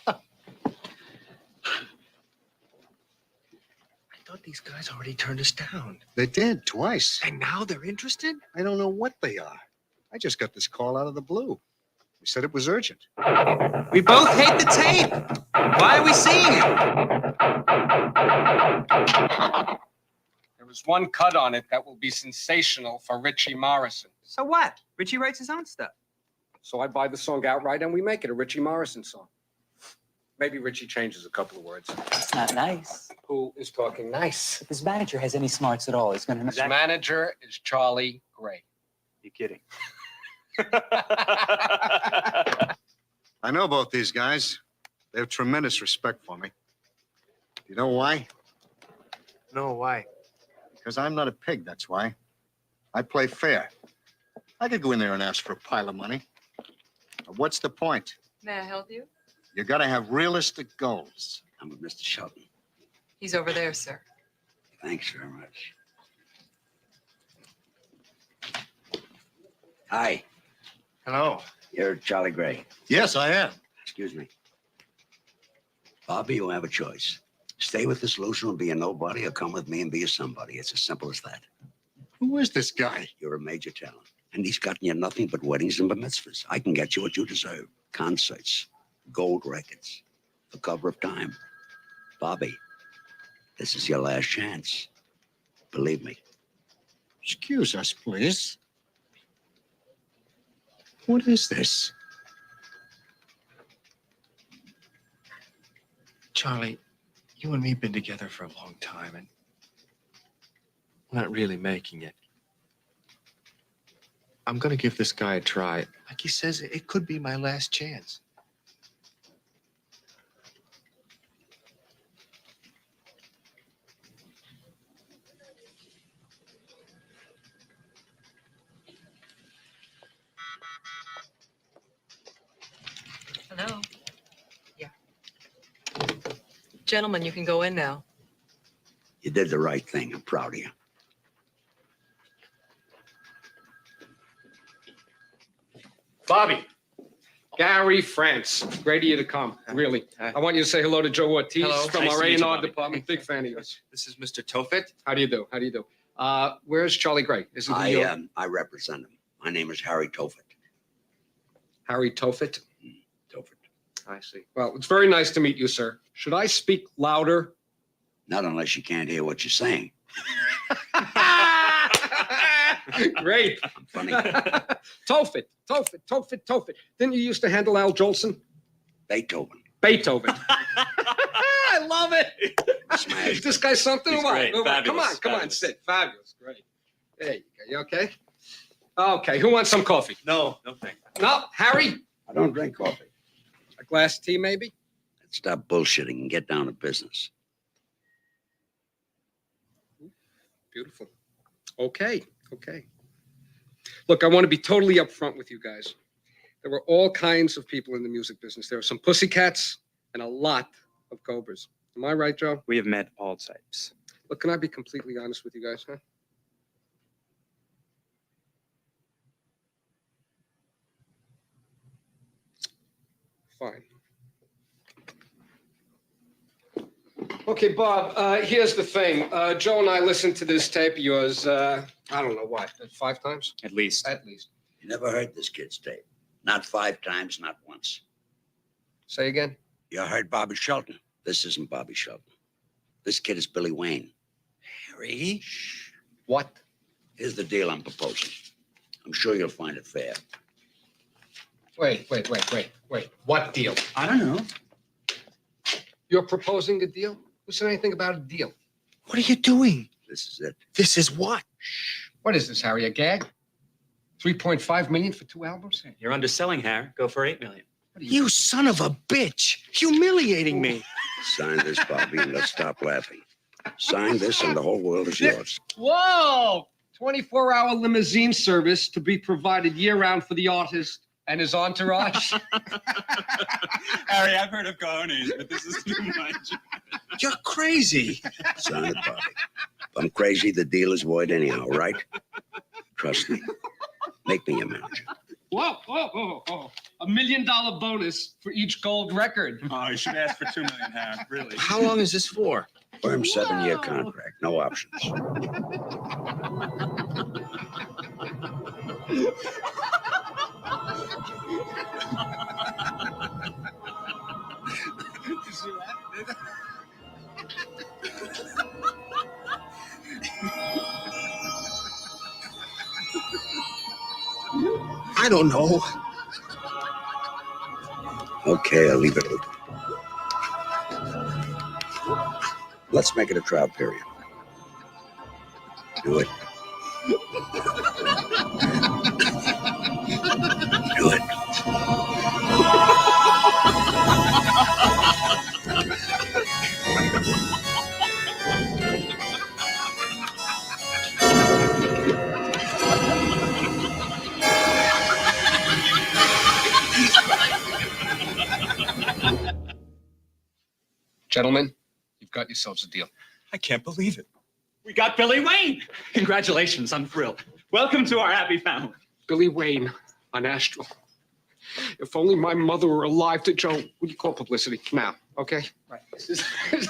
I thought these guys already turned us down.
They did, twice.
And now they're interested?
I don't know what they are. I just got this call out of the blue. We said it was urgent.
We both hate the tape. Why are we seeing it?
There was one cut on it that will be sensational for Richie Morrison.
So what? Richie writes his own stuff.
So I buy the song outright and we make it a Richie Morrison song. Maybe Richie changes a couple of words.
It's not nice.
Who is talking nice?
If his manager has any smarts at all, he's going to know.
His manager is Charlie Gray.
You kidding?
I know both these guys. They have tremendous respect for me. You know why?
No, why?
Because I'm not a pig, that's why. I play fair. I could go in there and ask for a pile of money. But what's the point?
May I help you?
You got to have realistic goals.
I'm with Mr. Shelton.
He's over there, sir.
Thanks very much. Hi.
Hello.
You're Charlie Gray.
Yes, I am.
Excuse me. Bobby, you have a choice. Stay with this loser and be a nobody, or come with me and be a somebody. It's as simple as that.
Who is this guy?
You're a major talent. And he's gotten you nothing but weddings and bar mitzvahs. I can get you what you deserve. Concerts, gold records, the cover of Time. Bobby, this is your last chance. Believe me.
Excuse us, please. What is this?
Charlie, you and me have been together for a long time, and we're not really making it. I'm gonna give this guy a try. Like he says, it could be my last chance.
Hello? Yeah. Gentlemen, you can go in now.
You did the right thing. I'm proud of you.
Bobby. Gary France. Great of you to come. Really. I want you to say hello to Joe Ortiz
Hello.
from
Nice
our
to meet you,
A&R
Bobby.
department. Big fan of yours.
This is Mr. Tofet.
How do you do? How do you do? Where's Charlie Gray? Isn't he your...
I represent him. My name is Harry Tofet.
Harry Tofet?
Tofet.
I see. Well, it's very nice to meet you, sir. Should I speak louder?
Not unless you can't hear what you're saying.
Great.
I'm funny.
Tofet. Didn't you used to handle Al Jolson?
Beethoven.
I love it. Is this guy something?
He's
or what?
great.
Come on,
Fabulous.
come on,
Fabulous.
sit. Fabulous. Great. There you go. You okay? Okay, who wants some coffee?
No, no thank you.
No, Harry?
I don't drink coffee.
A glass of tea, maybe?
Stop bullshitting and get down to business.
Beautiful. Okay. Look, I want to be totally upfront with you guys. There were all kinds of people in the music business. There were some pussycats and a lot of cobras. Am I right, Joe?
We have met all types.
Look, can I be completely honest with you guys, huh? Fine. Okay, Bob, here's the thing. Joe and I listened to this tape of yours, I don't know what, 5 times?
At least.
At least.
You never heard this kid's tape. Not 5 times, not once.
Say again?
You heard Bobby Shelton. This isn't Bobby Shelton. This kid is Billy Wayne.
Harry?
Shh.
What?
Here's the deal I'm proposing. I'm sure you'll find it fair.
Wait. What deal?
I don't know.
You're proposing a deal? Who said anything about a deal?
What are you doing?
This is it.
This is what?
What is this, Harry, a gag? 3.5 million for 2 albums?
You're underselling, Harry. Go for 8 million.
You son of a bitch! Humiliating me.
Sign this, Bobby, and let's stop laughing. Sign this and the whole world is yours.
Whoa! 24-hour limousine service to be provided year-round for the artist and his entourage.
Harry, I've heard of cojones, but this is too much.
You're crazy.
Sign it, Bobby. If I'm crazy, the deal is void anyhow, right? Trust me. Make me your manager.
Whoa. $1 million bonus for each gold record.
Oh, you should ask for 2 million, Harry. Really.
How long is this for?
Firm 7-year contract, no options.
I don't know.
Okay, I'll leave it open. Let's make it a trial period. Do it. Do it.
Gentlemen, you've got yourselves a deal.
I can't believe it. We got Billy Wayne. Congratulations, I'm thrilled. Welcome to our happy family.
Billy Wayne on Astral. If only my mother were alive to Joe. Would you call publicity now? Okay. Right.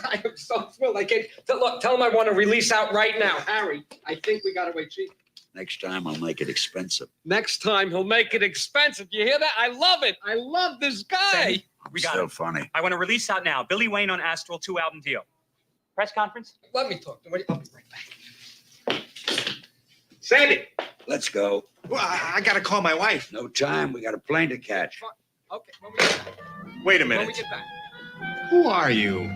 I am so thrilled. I can't. Look, tell him I want to release out right now, Harry. I think we got away cheap.
Next time I'll make it expensive.
Next time he'll make it expensive. You hear that? I love it. I love this guy.
We got
Still
it.
funny.
I want to release out now. Billy Wayne on Astral 2-album deal. Press conference?
Let me talk to him. I'll be right back. Sandy.
Let's go.
Well, I gotta call my wife.
No time. We got a plane to catch.
Okay. When we get back.
Wait a
When we
minute.
get back.
Who are you?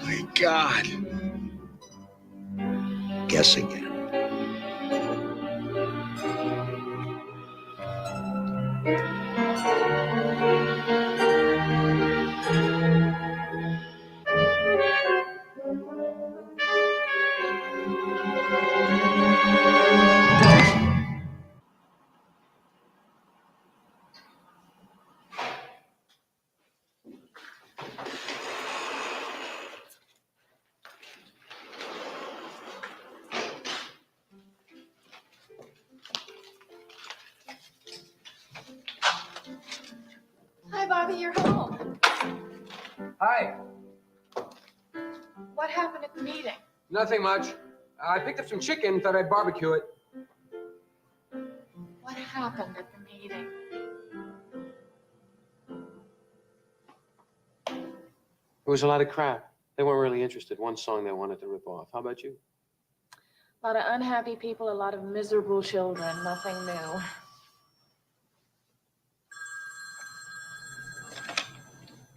My God.
Guess again.
Hi, Bobby, you're home.
Hi.
What happened at the meeting?
Nothing much. I picked up some chicken. Thought I'd barbecue it.
What happened at the meeting?
There was a lot of crap. They weren't really interested. One song they wanted to rip off. How about you?
A lot of unhappy people, a lot of miserable children, nothing new.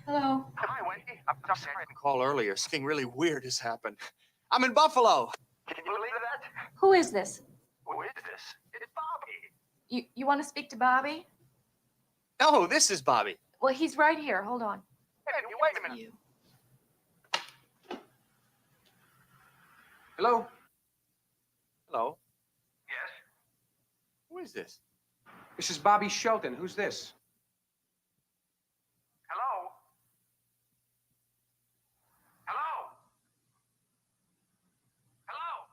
Hello.
Hi, Wendy. I'm sorry I didn't call earlier. Something really weird has happened. I'm in Buffalo. Can you believe that?
Who is this?
Who is this? It's Bobby.
You want to speak to Bobby?
No, this is Bobby.
Well, he's right here. Hold on.
Hey, wait a minute.
Hello.
Hello? Yes? Who is this?
This is Bobby Shelton. Who's this?
Hello? Hello? Hello?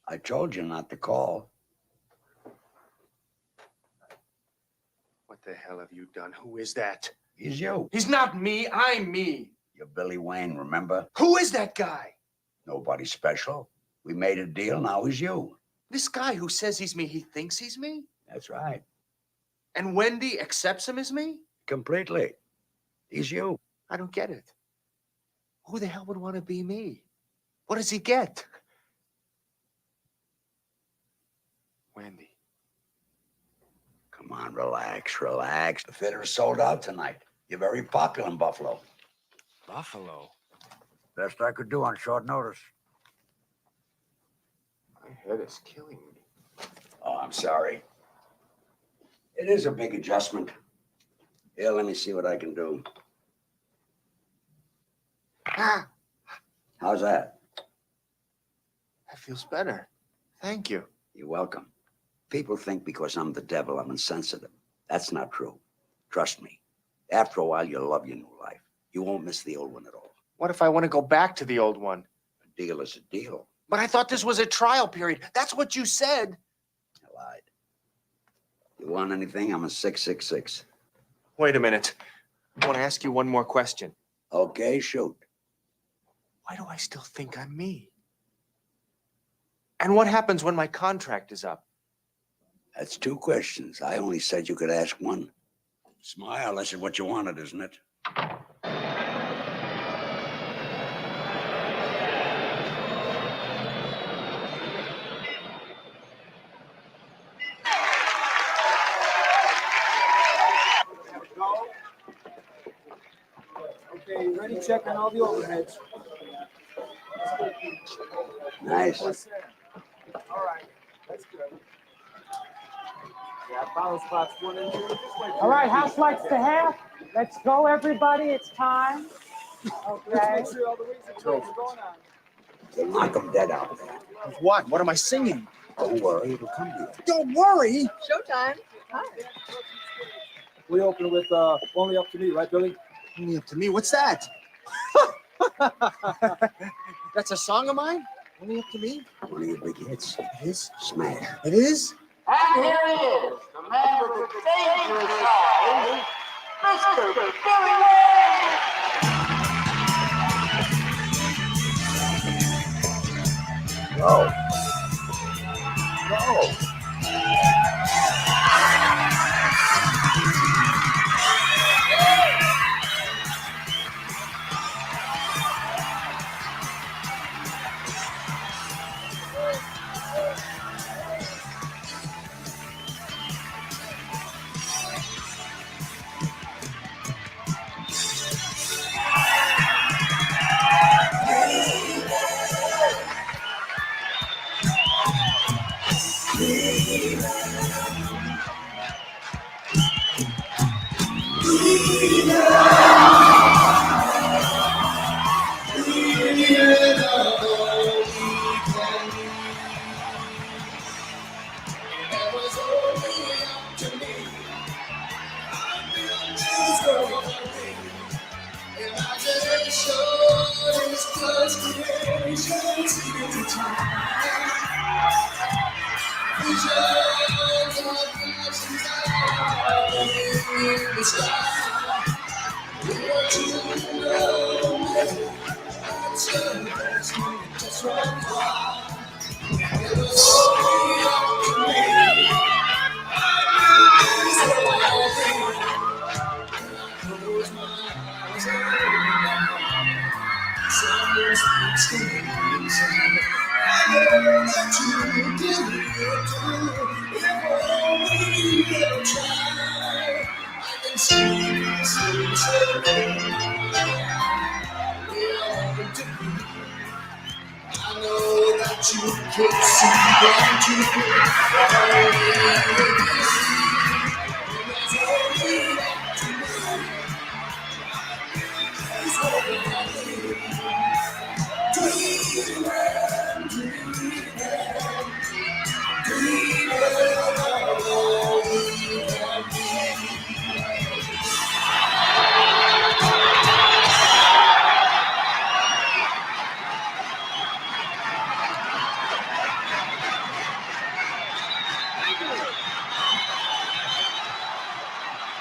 I told you not to call.
What the hell have you done? Who is that?
He's you.
He's not me. I'm me.
You're Billy Wayne, remember?
Who is that guy?
Nobody special. We made a deal, now he's you.
This guy who says he's me, he thinks he's me?
That's right.
And Wendy accepts him as me?
Completely. He's you.
I don't get it. Who the hell would want to be me? What does he get? Wendy.
Come on, relax, relax. The theater is sold out tonight. You're very popular in Buffalo.
Buffalo?
Best I could do on short notice.
My head is killing me.
Oh, I'm sorry. It is a big adjustment. Here, let me see what I can do.
Ah,
How's that?
that feels better. Thank you.
You're welcome. People think because I'm the devil, I'm insensitive. That's not true. Trust me. After a while, you'll love your new life. You won't miss the old one at all.
What if I want to go back to the old one?
A deal is a deal.
But I thought this was a trial period. That's what you said.
I lied. You want anything? I'm a 666.
Wait a minute. I want to ask you one more question.
Okay, shoot.
Why do I still think I'm me? And what happens when my contract is up?
That's two questions. I only said you could ask one. Smile, this is what you wanted, isn't it?
Okay, ready? Checking all the overheads.
Nice.
All right. That's good. Yeah, follow spots 1 and 2. All right, house lights to half. Let's go, everybody. It's time. Okay.
Knock them dead out there.
What? What am I singing?
Don't worry, it'll come to you.
Don't worry.
Showtime. Hi.
We open with Only Up to Me, right, Billy? Only Up to Me? What's that? That's a song of mine? Only Up to Me?
One of your big hits.
It is?
Smash.
It is?
And here he is, the man with the dangerous eyes, Mr. Billy Wayne.
Go. Go.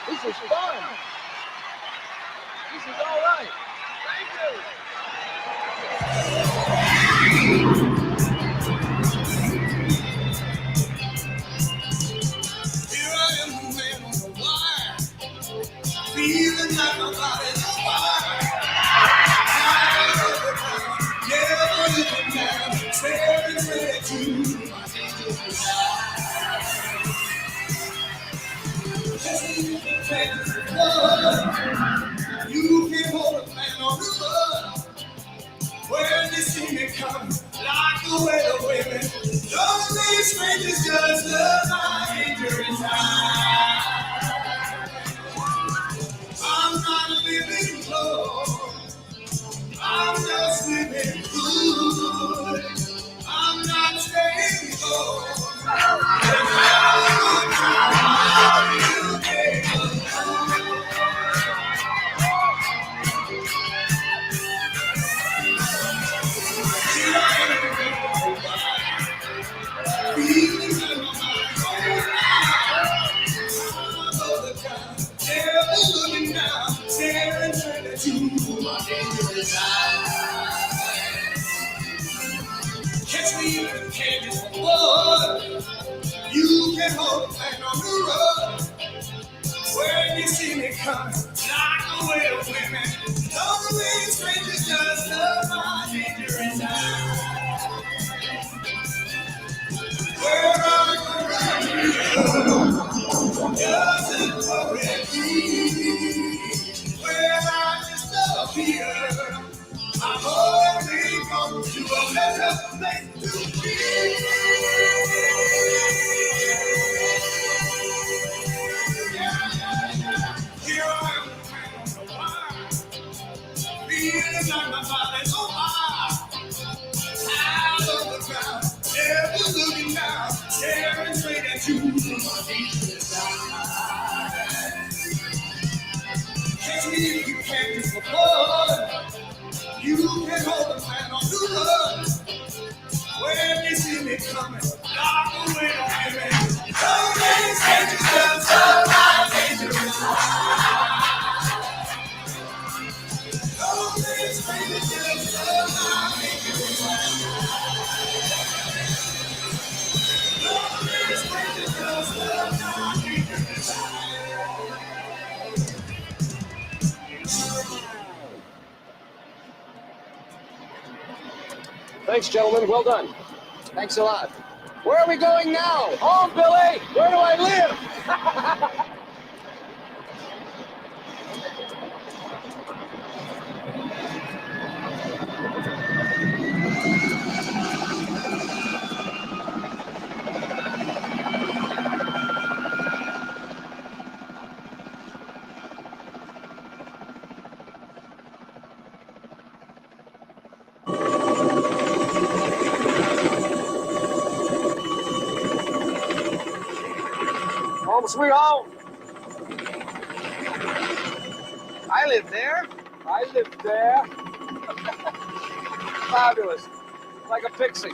This is fun. This is all right. Thank
Here I am, the man on the wire, feeling like my body's on fire. Never looking down, staring straight at you. You can hold a man on the run. When you see me come, like the way the women, lonely strangers just love my dangerous eyes. I'm not living low, I'm just living good. I'm not staying low. Catch me in the canyon, boy. You can hold a man on the run. When you see me coming, like a whale of women, lonely strangers just love my dangerous eyes. Where are you running? Doesn't worry me. Where I just up here, I'm only going to a better place to be. feeling like my body's on fire. Out of the ground, never looking down, staring straight at you from my deepest eyes. Tell me if you can't do the blood, you can hold the man on the run. When you see me coming, knock away the heaven. Don't take yourself so dangerous. Don't take yourself so dangerous.
Thanks, gentlemen. Well done. Thanks a lot. Where are we going now? Home, Billy. Where do I live? Home sweet home. I live there. I live there. Fabulous. Like a pixie.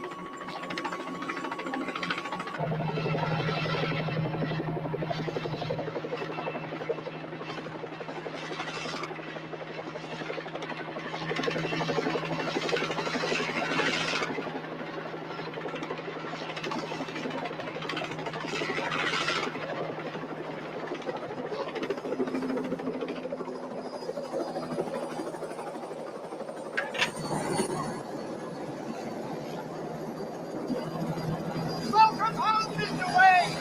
Welcome home, Mr. Wayne.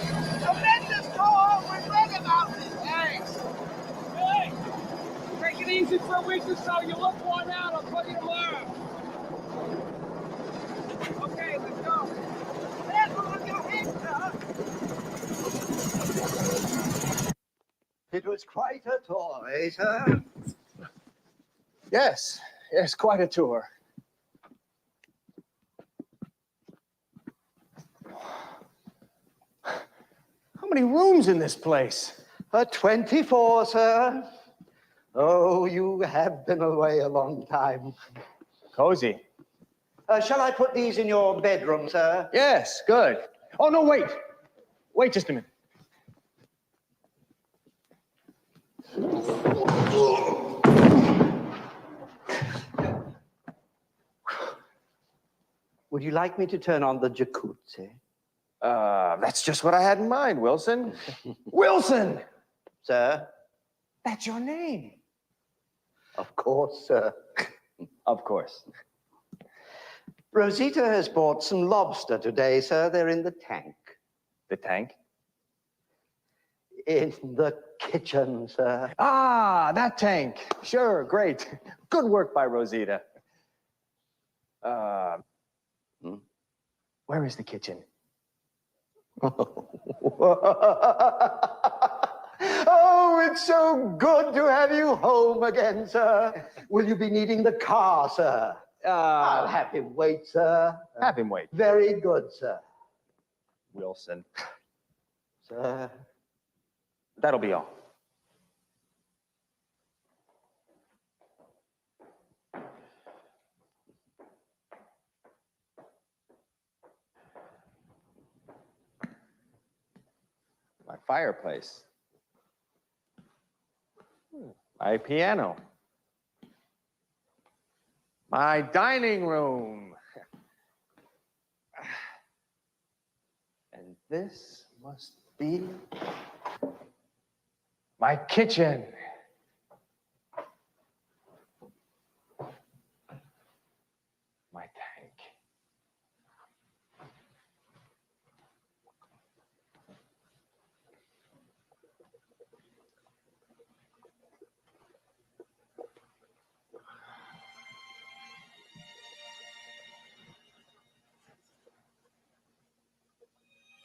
Tremendous call. We read about it.
Thanks. Hey, take it easy for a week or so. You look worn out. I'll call you tomorrow. Okay, let's go.
Careful on your head, sir.
It was quite a tour, eh, sir? Yes, quite a tour. How many rooms in this place? 24, sir. Oh, you have been away a long time. Cozy. Shall I put these in your bedroom, sir? Yes, good. Oh, no, wait. Wait just a minute. Would you like me to turn on the jacuzzi? That's just what I had in mind, Wilson. Wilson! Sir? That's your name. Of course, sir. Of course. Rosita has bought some lobster today, sir. They're in the tank. The tank? In the kitchen, sir. Ah, that tank. Sure, great. Good work by Rosita. Where is the kitchen? Oh, it's so good to have you home again, sir. Will you be needing the car, sir? I'll have him wait, sir. Have him wait. Very good, sir. Wilson. Sir. That'll be all. My fireplace. My piano. My dining room. And this must be my kitchen. My tank.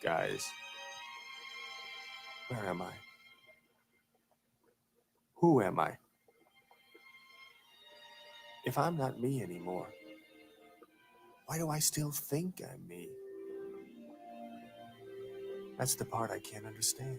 Guys, where am I? Who am I?
If I'm not me anymore, why do I still think I'm me? That's the part I can't understand.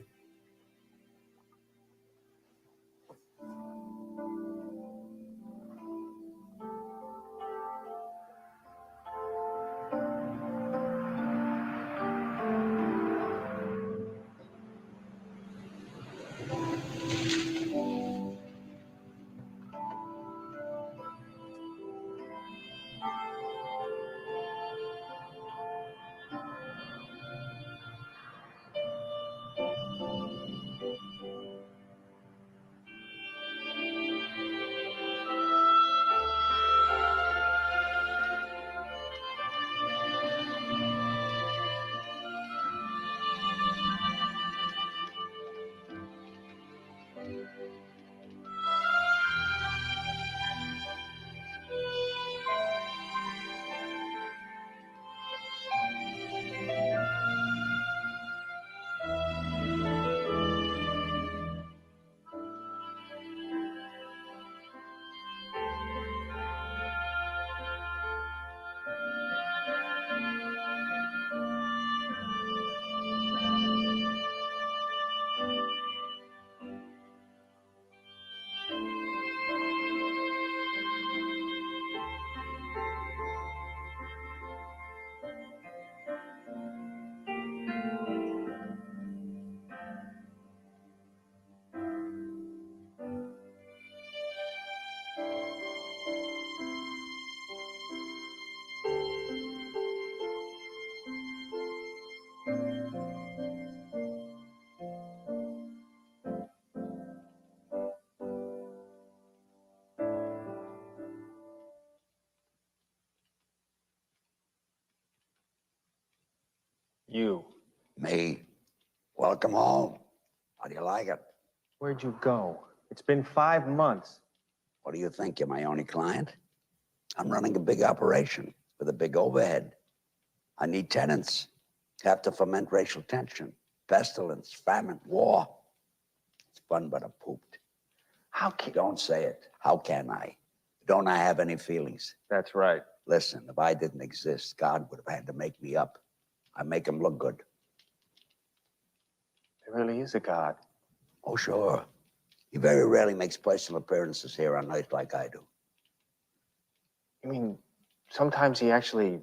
You.
Me. Welcome home. How do you like it?
Where'd you go? It's been 5 months.
What do you think? You're my only client? I'm running a big operation with a big overhead. I need tenants. Have to foment racial tension, pestilence, famine, war. It's fun, but I'm pooped.
How can...
Don't say it. How can I? Don't I have any feelings?
That's right.
Listen, if I didn't exist, God would have had to make me up. I make him look good.
There really is a God.
Oh, sure. He very rarely makes personal appearances here on Earth like I do.
You mean sometimes he actually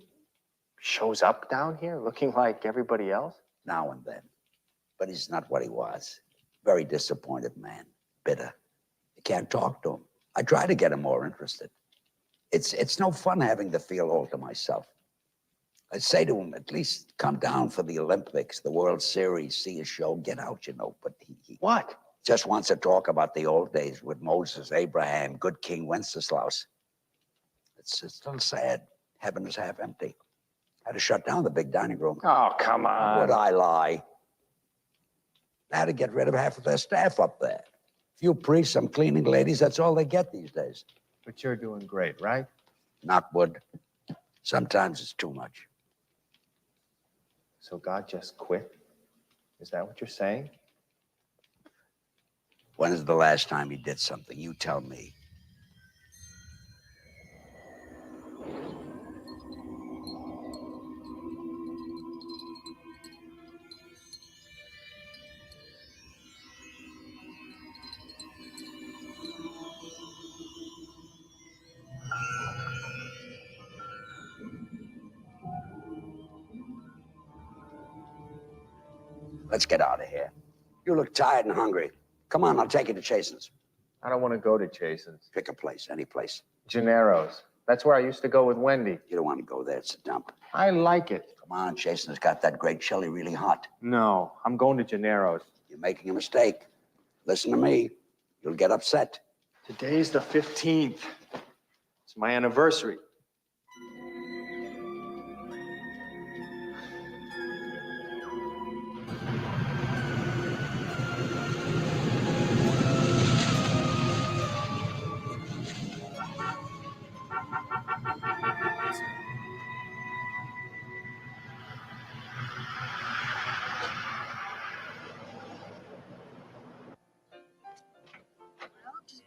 shows up down here looking like everybody else?
Now and then. But he's not what he was. Very disappointed man. Bitter. You can't talk to him. I try to get him more interested. It's no fun having the field all to myself. I say to him, at least come down for the Olympics, the World Series, see a show, get out, you know. But he
What?
Just wants to talk about the old days with Moses, Abraham, good King Wenceslaus. It's a little sad. Heaven is half empty. Had to shut down the big dining room.
Oh, come on.
Would I lie? I had to get rid of half of their staff up there. Few priests, some cleaning ladies, that's all they get these days.
But you're doing great, right?
Knock wood. Sometimes it's too much.
So God just quit? Is that what you're saying?
When is the last time he did something? You tell me. Let's get out of here. You look tired and hungry. Come on, I'll take you to Chasen's.
I don't want to go to Chasen's.
Pick a place, any place.
Gennaro's. That's where I used to go with Wendy.
You don't want to go there, it's a dump.
I like it.
Come on, Chasen's got that great chili really hot.
No, I'm going to Gennaro's.
You're making a mistake. Listen to me. You'll get upset.
Today's the 15th. It's my anniversary.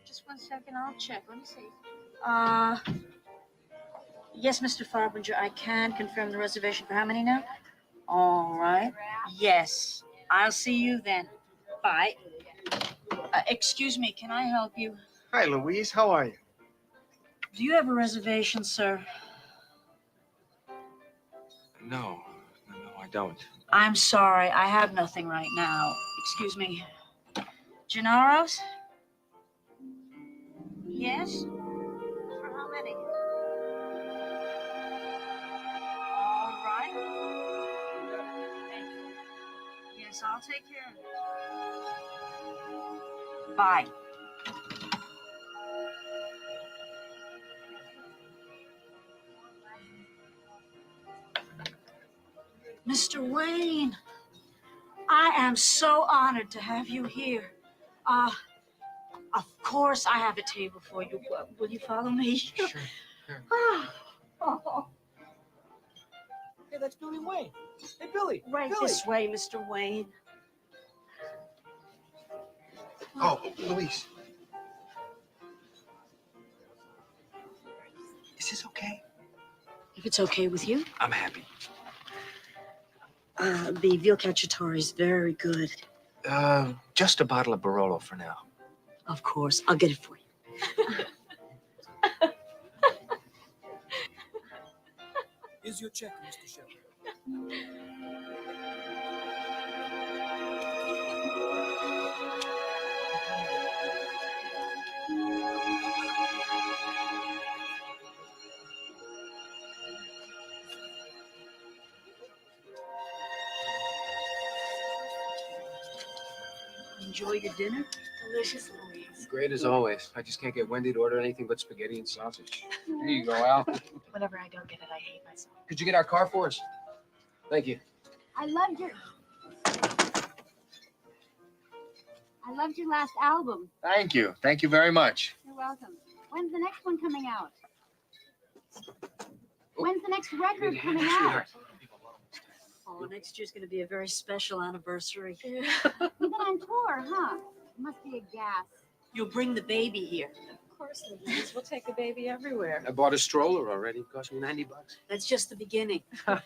Just 1 second, I'll check. Let me see.
Yes, Mr. Farbinger, I can confirm the reservation for how many now? All right. Yes, I'll see you then. Bye. Excuse me, can I help you?
Hi, Louise. How are you?
Do you have a reservation, sir?
No, I don't.
I'm sorry, I have nothing right now. Excuse me. Gennaro's? Yes? For how many? All right. Thank you. Yes, I'll take care of it. Bye. Mr. Wayne, I am so honored to have you here. Of course I have a table for you. Will you follow me?
Sure.
Oh.
Hey, that's Billy Wayne. Hey, Billy.
Right
Billy.
this way, Mr. Wayne.
Oh, Louise.
Is this okay?
If it's okay with you.
I'm happy.
The veal cacciatore is very good.
Just a bottle of Barolo for now.
Of course, I'll get it for you.
Here's your check, Mr. Shepard.
Enjoy your dinner.
Delicious, Louise.
Great as always. I just can't get Wendy to order anything but spaghetti and sausage. Here you go, Al.
Whenever I don't get it, I hate myself.
Could you get our car for us? Thank you.
I loved your last album.
Thank you. Thank you very much.
You're welcome. When's the next one coming out? When's the next record coming out?
Oh, next year's going to be a very special anniversary.
You've been on tour, huh? It must be a gas.
You'll bring the baby here.
Of course, Louise. We'll take the baby everywhere.
I bought a stroller already. It cost me $90.
That's just the beginning.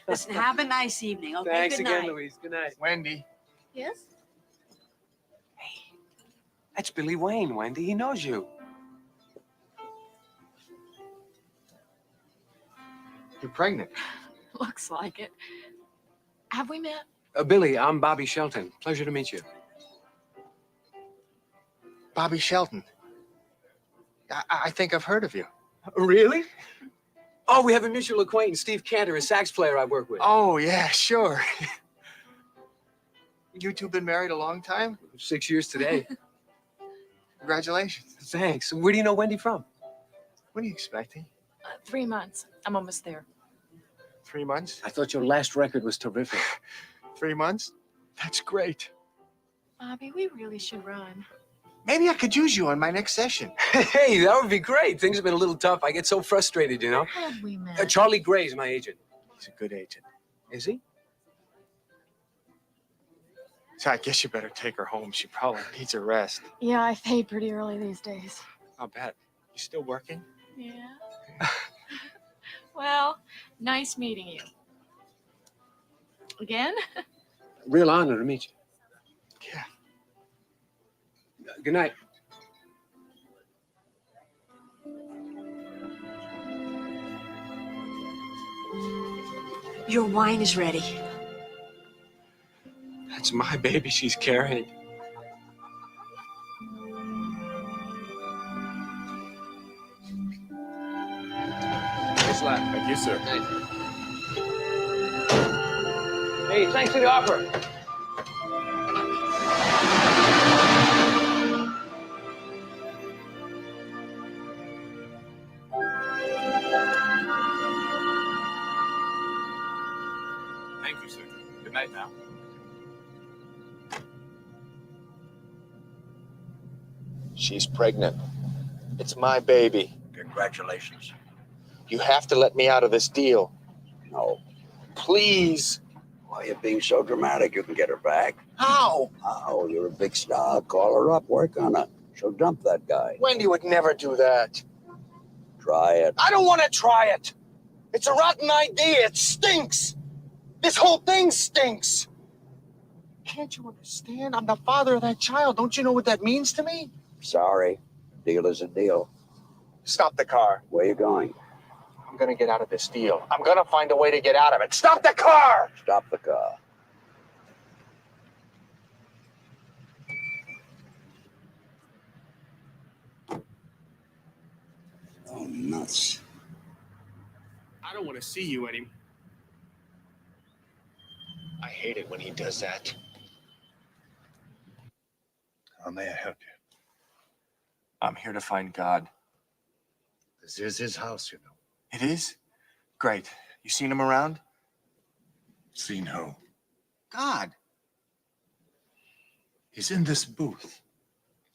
Listen, have a nice evening. Okay,
Thanks
good
again,
night.
Louise. Good night.
Wendy.
Yes?
That's Billy Wayne, Wendy. He knows you.
You're pregnant.
Looks like it. Have we met?
Billy, I'm Bobby Shelton. Pleasure to meet you.
Bobby Shelton. I think I've heard of you.
Really? Oh, we have a mutual acquaintance, Steve Cantor, a sax player I work with.
Oh, yeah, sure. You two been married a long time?
6 years today.
Congratulations.
Thanks. Where do you know Wendy from?
What are you expecting?
3 months. I'm almost there.
3 months?
I thought your last record was terrific.
3 months? That's great.
Bobby, we really should run.
Maybe I could use you on my next session.
Hey, that would be great. Things have been a little tough. I get so frustrated, you know.
Have we met?
Charlie Gray's my agent.
He's a good agent.
Is he?
So I guess you better take her home. She probably needs a rest.
Yeah, I fade pretty early these days.
I'll bet. You still working?
Yeah. Well, nice meeting you. Again?
Real honor to meet you.
Yeah.
Good night.
Your wine is ready.
That's my baby she's carrying.
Nice lap.
Thank you, sir.
Hey, thanks for the offer.
Thank you, sir. Good night now.
She's pregnant. It's my baby.
Congratulations.
You have to let me out of this deal.
No.
Please.
Why are you being so dramatic? You can get her back.
How?
Oh, you're a big star. Call her up. Work on her. She'll dump that guy.
Wendy would never do that.
Try it.
I don't want to try it. It's a rotten idea. It stinks. This whole thing stinks. Can't you understand? I'm the father of that child. Don't you know what that means to me?
Sorry. Deal is a deal.
Stop the car.
Where you going?
I'm going to get out of this deal. I'm going to find a way to get out of it. Stop the car!
Stop the car. Oh, nuts.
I don't want to see you anymore.
I hate it when he does that.
How may I help you?
I'm here to find God.
This is his house, you know.
It is? Great. You seen him around?
Seen who?
God.
He's in this booth.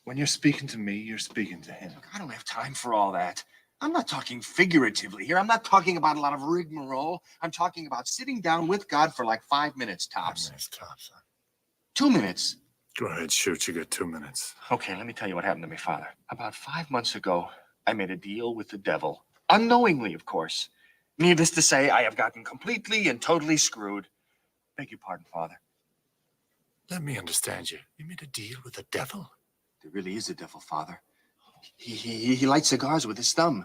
When you're speaking to me, you're speaking to him.
I don't have time for all that. I'm not talking figuratively here. I'm not talking about a lot of rigmarole. I'm talking about sitting down with God for like 5 minutes tops.
5 minutes tops, huh?
2 minutes.
Go ahead, shoot. You got 2 minutes.
Okay, let me tell you what happened to me, Father. About 5 months ago, I made a deal with the devil. Unknowingly, of course. Needless to say, I have gotten completely and totally screwed. Beg your pardon, Father.
Let me understand you. You made a deal with the devil?
There really is a devil, Father. He lights cigars with his thumb.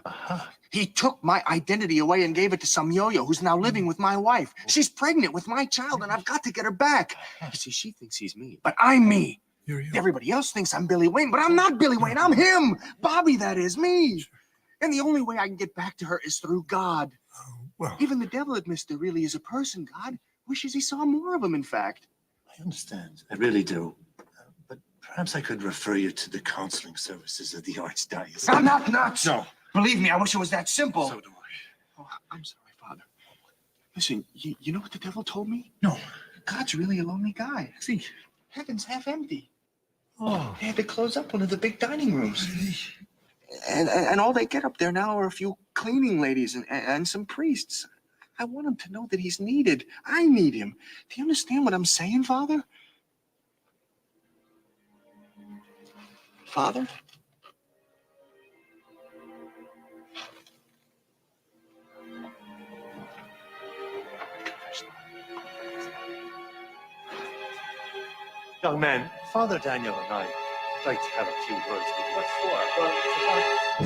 He took my identity away and gave it to some yo-yo who's now living with my wife. She's pregnant with my child, and I've got to get her back. You see, she thinks he's me, but I'm me.
You're you.
Everybody else thinks I'm Billy Wayne, but I'm not Billy Wayne. I'm him. Bobby, that is me. And the only way I can get back to her is through God.
Well,
Even the devil admits there really is a person, God. Wishes he saw more of him, in fact.
I understand. I really do. But perhaps I could refer you to the counseling services of the Archdiocese.
I'm not nuts.
No.
Believe me, I wish it was that simple.
So do I.
Oh, I'm sorry, Father. Listen, you know what the devil told me?
No.
God's really a lonely guy.
See.
Heaven's half empty.
Oh.
They had to close up one of the big dining rooms. And all they get up there now are a few cleaning ladies and some priests. I want him to know that he's needed. I need him. Do you understand what I'm saying, Father? Father?
Young man, Father Daniel and I would like to have a few words with you. What for? Well,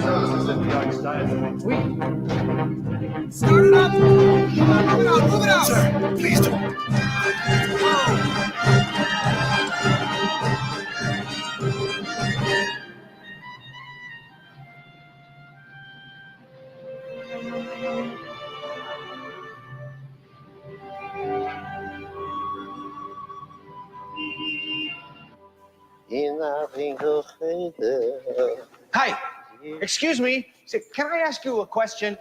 services at the Archdiocese. We
Start it up! Come on, move it out, move it out!
Sir, please don't.
Hi, excuse me. Can I ask you a question?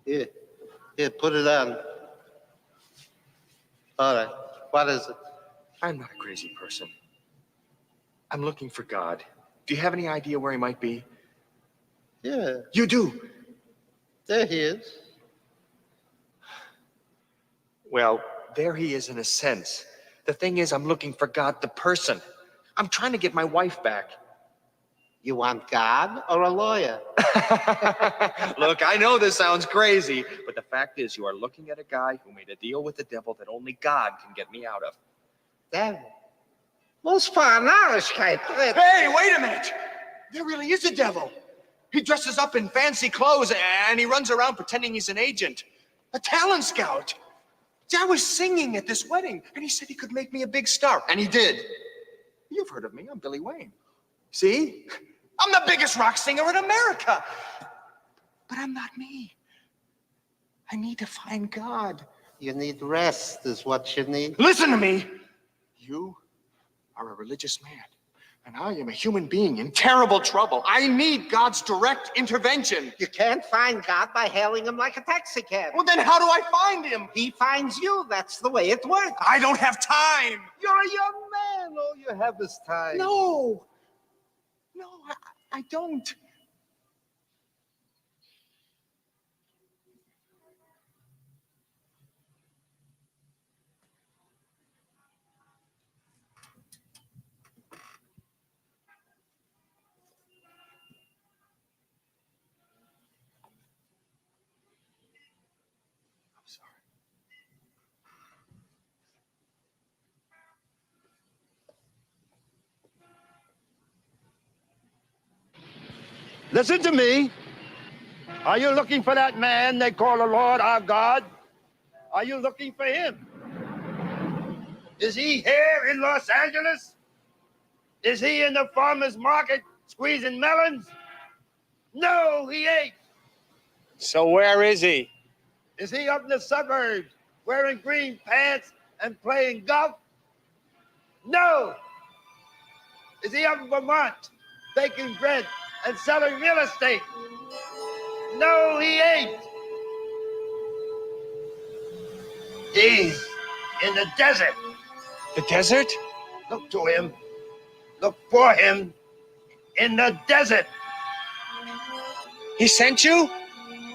Here, put it on. All right, what is it?
I'm not a crazy person. I'm looking for God. Do you have any idea where he might be?
Yeah,
You do?
there he is.
Well, there he is in a sense. The thing is, I'm looking for God, the person. I'm trying to get my wife back.
You want God or a lawyer?
Look, I know this sounds crazy, but the fact is you are looking at a guy who made a deal with the devil that only God can get me out of.
Devil. Was für eine Narrigkeit.
Hey, wait a minute! There really is a devil. He dresses up in fancy clothes and he runs around pretending he's an agent, a talent scout. See, I was singing at this wedding and he said he could make me a big star, and he did. You've heard of me, I'm Billy Wayne. See? I'm the biggest rock singer in America. But I'm not me. I need to find God.
You need rest is what you need.
Listen to me. You are a religious man, and I am a human being in terrible trouble. I need God's direct intervention.
You can't find God by hailing him like a taxi cab.
Well, then how do I find him?
He finds you. That's the way it works.
I don't have time.
You're a young man. All you have is time.
No, I don't.
Listen to me. Are you looking for that man they call the Lord our God? Are you looking for him? Is he here in Los Angeles? Is he in the farmer's market squeezing melons? No, he ain't.
So where is he?
Is he up in the suburbs wearing green pants and playing golf? No. Is he up in Vermont baking bread and selling real estate? No, he ain't. He's in the desert.
The desert?
Look to him. Look for him in the desert.
He sent you?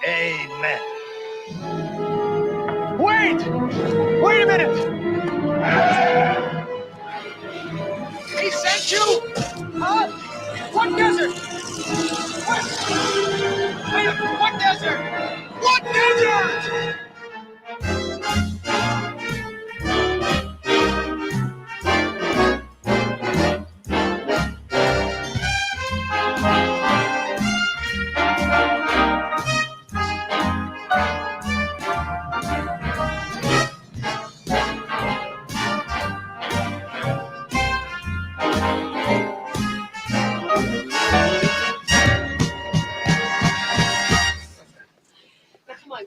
Amen.
Wait! Wait a minute! He sent you? Huh? What desert? What? Wait a minute, what desert? What desert?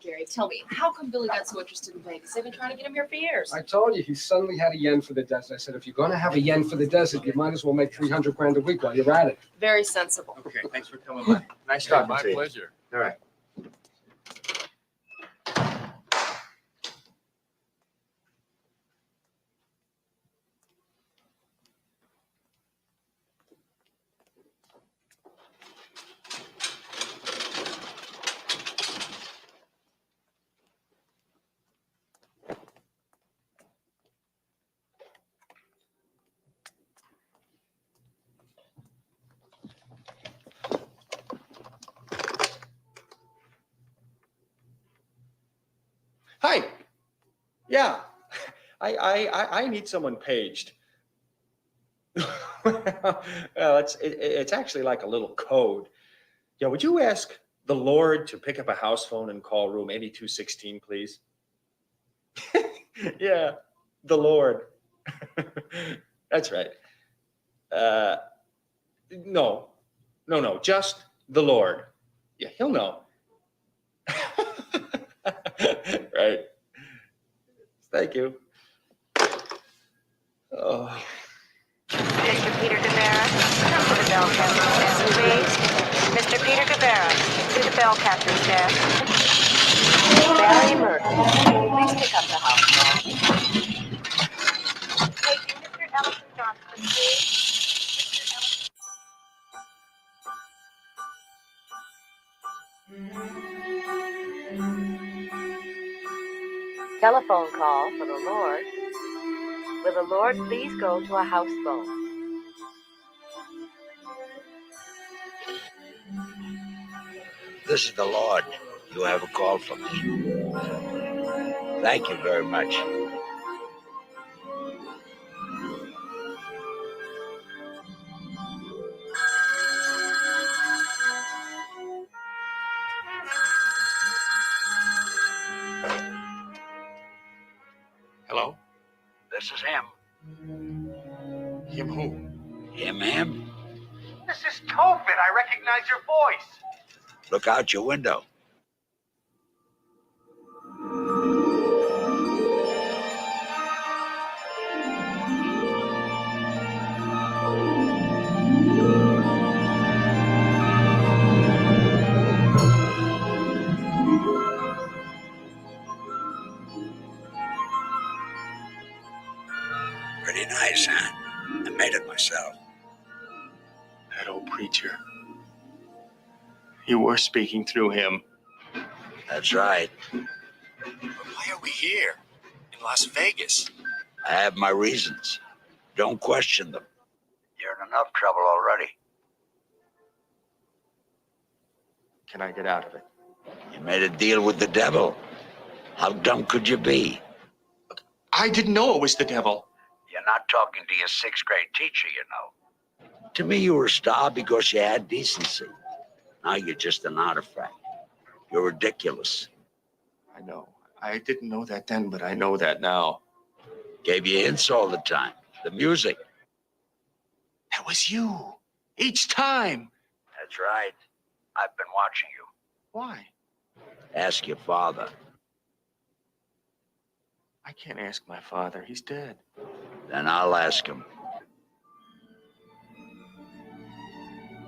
Gary, tell me, how come Billy got so interested in Vegas? They've been trying to get him here for years.
I told you, he suddenly had a yen for the desert. I said, if you're going to have a yen for the desert, you might as well make 300 grand a week while you're at it.
Very sensible.
Okay, thanks for coming by. Nice talking to you.
My pleasure.
All right.
Hi. Yeah, I need someone paged. Well, it's actually like a little code. Yeah, would you ask the Lord to pick up a house phone and call room 8216, please? Yeah, the Lord. That's right. No, just the Lord. Yeah, he'll know. Right. Thank you. Oh.
Mr. Peter Guevara, come to the bell captain's desk, please. Mr. Peter Guevara, to the bell captain's desk. Barry Murphy, please pick up the house phone. Taking Mr. Ellison Johnson, please. Telephone call for the Lord. Will the Lord please go to a house phone?
This is the Lord. You have a call from me. Thank you very much.
Hello?
This is him.
Him who?
Him.
This is Tophet. I recognize your voice.
Look out your window. Pretty nice, huh? I made it myself.
That old preacher. You were speaking through him.
That's right.
Why are we here? In Las Vegas?
I have my reasons. Don't question them. You're in enough trouble already.
Can I get out of it?
You made a deal with the devil. How dumb could you be?
I didn't know it was the devil.
You're not talking to your sixth grade teacher, you know. To me, you were a star because you had decency. Now you're just an artifact. You're ridiculous.
I know. I didn't know that then, but I know that now.
Gave you hints all the time. The music.
That was you. Each time.
That's right. I've been watching you.
Why?
Ask your father.
I can't ask my father. He's dead.
Then I'll ask him.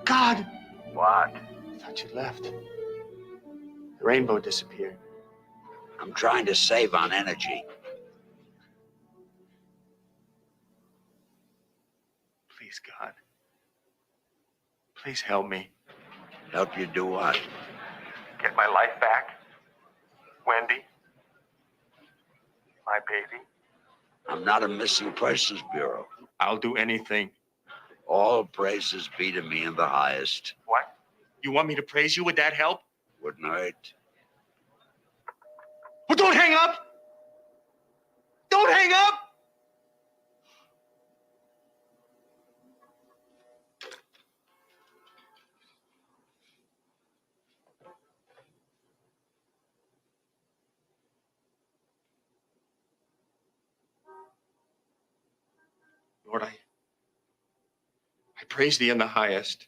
God!
What?
I thought you left. The rainbow disappeared.
I'm trying to save on energy.
Please, God. Please help me.
Help you do what?
Get my life back. Wendy. My baby.
I'm not a missing persons bureau.
I'll do anything.
All praises be to me in the highest.
What? You want me to praise you? Would that help?
Wouldn't hurt.
Well, don't hang up! Don't hang up! Lord, I praise thee in the highest.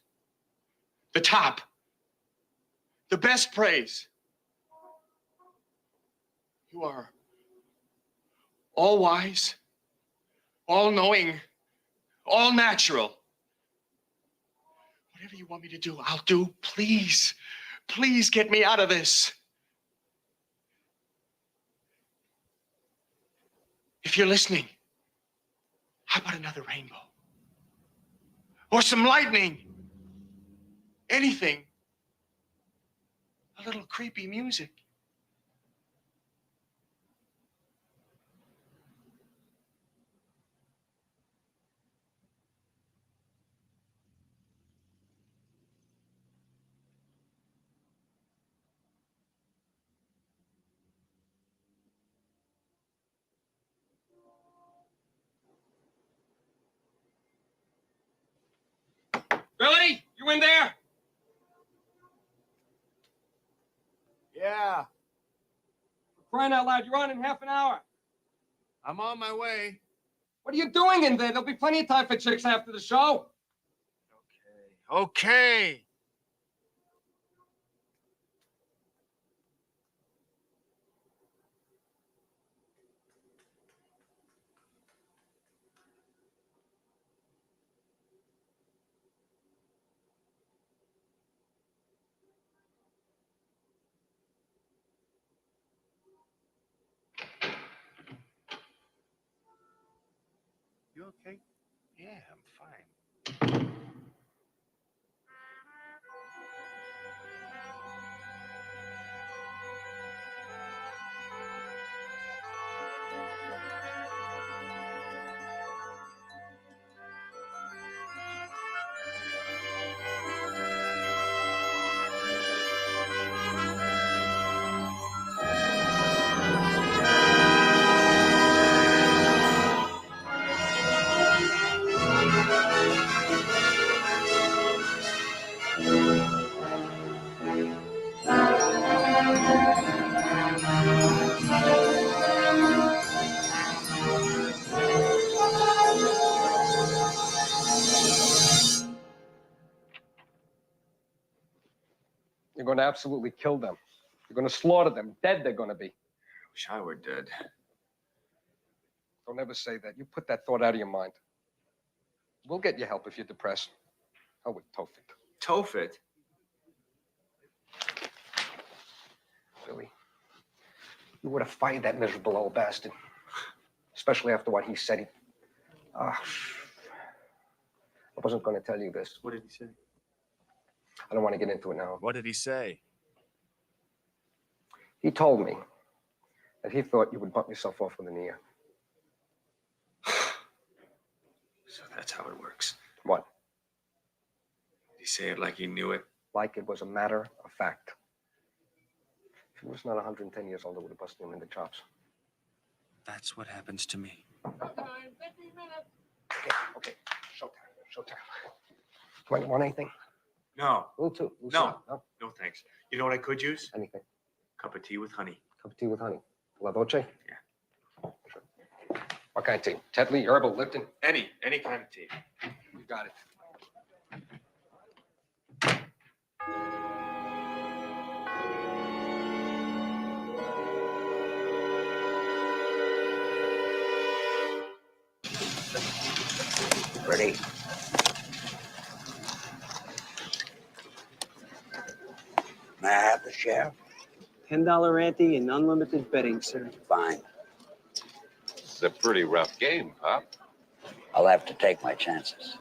The top. The best praise. You are all wise, all knowing, all natural. Whatever you want me to do, I'll do. Please, please get me out of this. If you're listening, how about another rainbow? Or some lightning? Anything. A little creepy music.
Billy, you in there?
Yeah,
For crying out loud, you're on in half an hour.
I'm on my way.
What are you doing in there? There'll be plenty of time for chicks after the show.
Okay. You okay?
Yeah, I'm fine.
You're going to absolutely kill them. You're going to slaughter them. Dead they're going to be.
Wish I were dead.
Don't ever say that. You put that thought out of your mind. We'll get you help if you're depressed. Hell with Tofik.
Tofit?
Billy, you would have fired that miserable old bastard. Especially after what he said. I wasn't going to tell you this.
What did he say?
I don't want to get into it now.
What did he say?
He told me that he thought you would bump yourself off with an ear.
So that's how it works.
What?
Did he say it like he knew it?
Like it was a matter of fact. If he was not 110 years old, I would have busted him in the chops.
That's what happens to me.
Okay. Showtime. Want anything?
No,
A little too.
no, no, thanks. You know what I could use?
Anything.
Cup of tea with honey.
Cup of tea with honey. La Dolce?
Yeah.
Sure. What kind of tea? Tetley, herbal, Lipton?
Any kind of tea.
You got it.
Ready? May I have the share?
$10 ante and unlimited betting, sir.
Fine.
It's a pretty rough game, Pop.
I'll have to take my chances.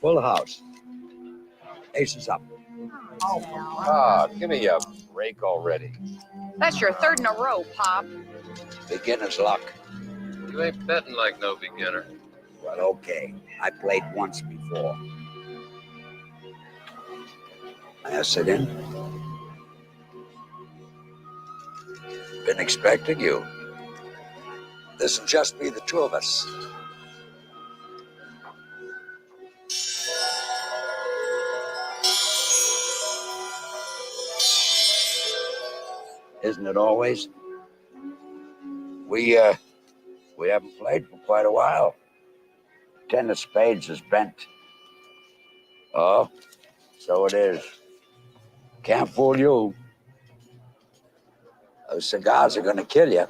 Full house. Aces up.
Give me a break already.
That's your third in a row, Pop.
Beginner's luck.
You ain't betting like no beginner.
Well, okay. I played once before. May I sit in? Been expecting you. This'll just be the two of us. Isn't it always? We haven't played for quite a while. 10 of spades is bent. Oh, so it is. Can't fool you. Those cigars are gonna kill you.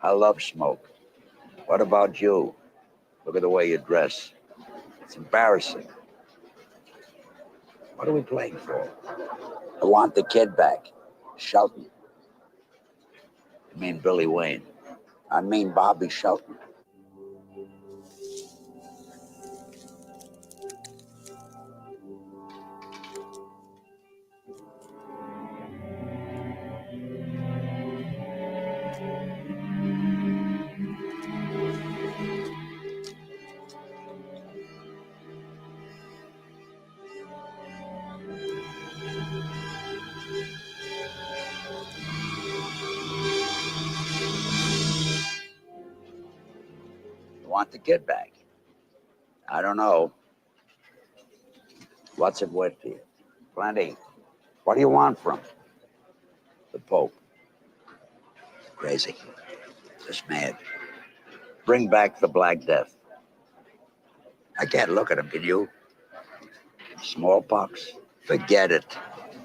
I love smoke. What about you? Look at the way you dress. It's embarrassing. What are we playing for? I want the kid back. Shelton. I mean Billy Wayne. I mean Bobby Shelton. Want the kid back? I don't know. What's it worth to you? Plenty. What do you want from him? The Pope. Crazy. Just mad. Bring back the Black Death. I can't look at him, can you? Smallpox? Forget it.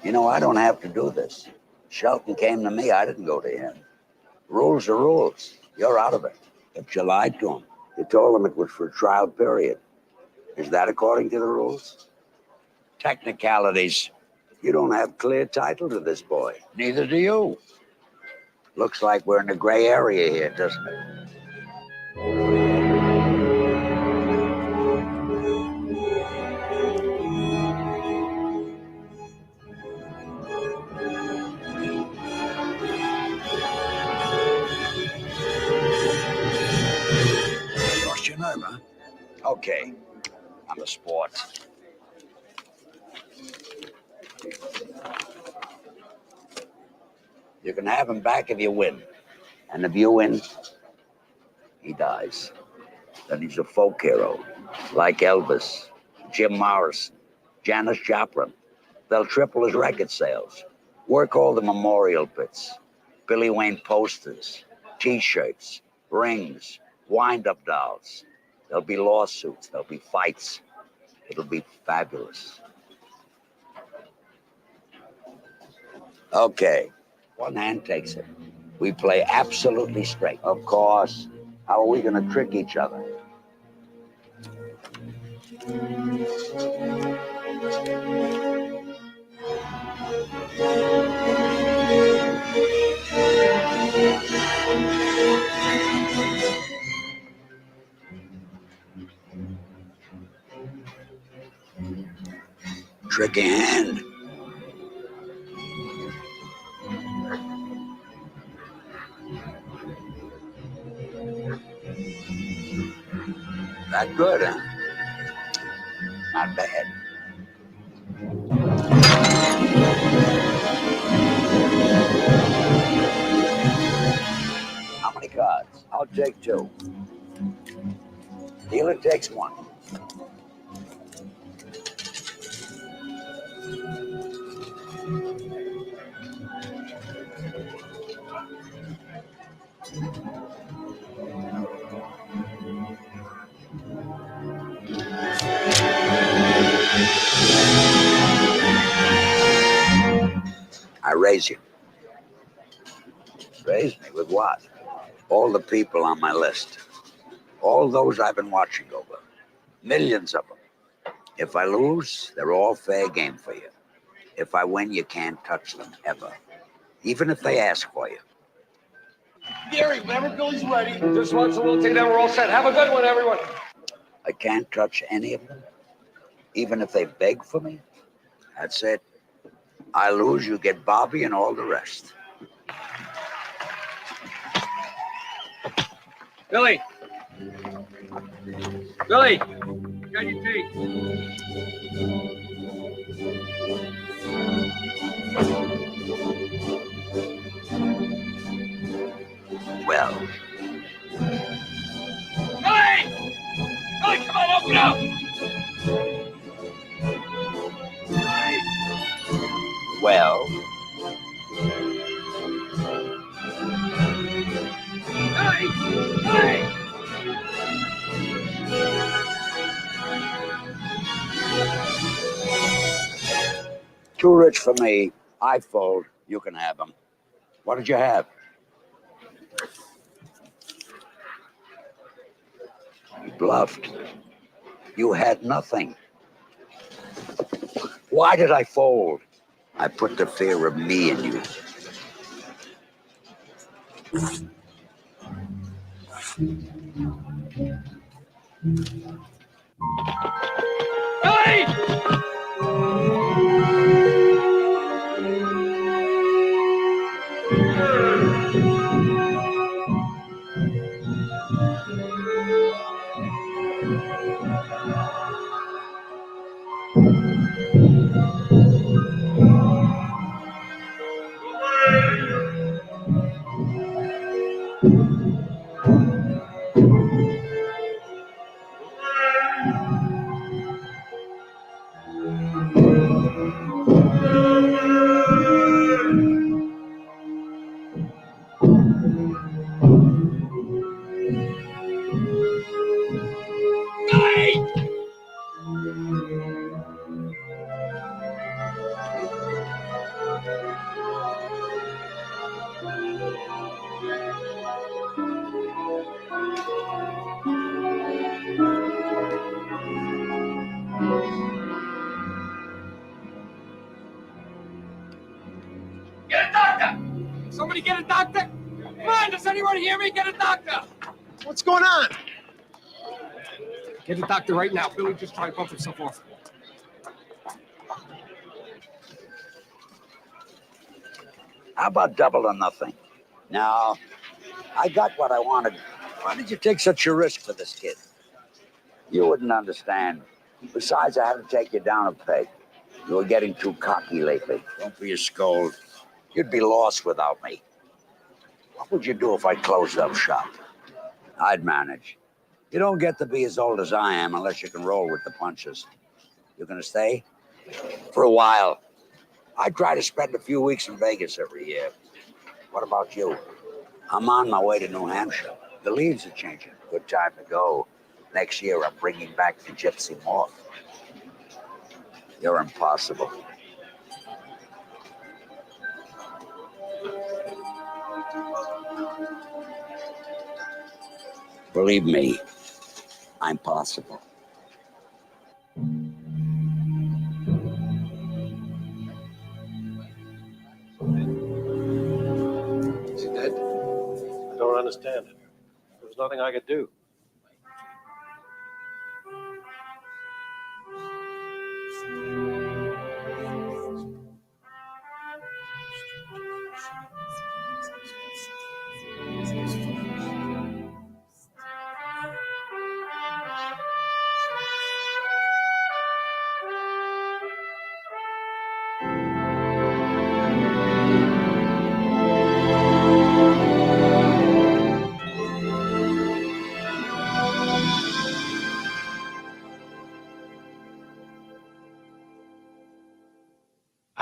You know, I don't have to do this. Shelton came to me, I didn't go to him. Rules are rules. You're out of it. But you lied to him. You told him it was for a trial period. Is that according to the rules? Technicalities. You don't have clear title to this boy. Neither do you. Looks like we're in a gray area here, doesn't it? Lost your nerve, huh? Okay. I'm a sport. You can have him back if you win. And if you win, he dies. Then he's a folk hero, like Elvis, Jim Morrison, Janis Joplin. They'll triple his record sales. Work all the memorial pits, Billy Wayne posters, T-shirts, rings, wind-up dolls. There'll be lawsuits, there'll be fights. It'll be fabulous. Okay, one hand takes it. We play absolutely straight. Of course. How are we going to trick each other? Tricky hand. That good, huh? Not bad. How many cards? I'll take 2. Dealer takes 1. I raise you. Raise me with what? All the people on my list. All those I've been watching over. Millions of them. If I lose, they're all fair game for you. If I win, you can't touch them, ever. Even if they ask for you.
Gary, whenever Billy's ready, just once and we'll take that. We're all set. Have a good one, everyone.
I can't touch any of them. Even if they beg for me. That's it. I lose, you get Bobby and all the rest.
Billy. Billy. Got your tea.
Well.
Billy! Billy, come on, open up!
Well.
Billy! Billy!
Too rich for me. I fold. You can have them. What did you have? You bluffed. You had nothing. Why did I fold? I put the fear of me in you.
Billy! Get a doctor! Somebody get a doctor! Come on, does anyone hear me? Get a doctor!
What's going on?
Get a doctor right now. Billy just tried to bump himself off.
How about double or nothing? No, I got what I wanted. Why did you take such a risk for this kid? You wouldn't understand. Besides, I had to take you down a peg. You were getting too cocky lately. Don't be a scold. You'd be lost without me. What would you do if I closed up shop? I'd manage. You don't get to be as old as I am unless you can roll with the punches. You gonna stay? For a while. I try to spend a few weeks in Vegas every year. What about you? I'm on my way to New Hampshire. The leaves are changing. Good time to go. Next year, I'm bringing back the gypsy moth. You're impossible. Believe me, I'm possible.
Is he dead? I don't understand it. There was nothing I could do.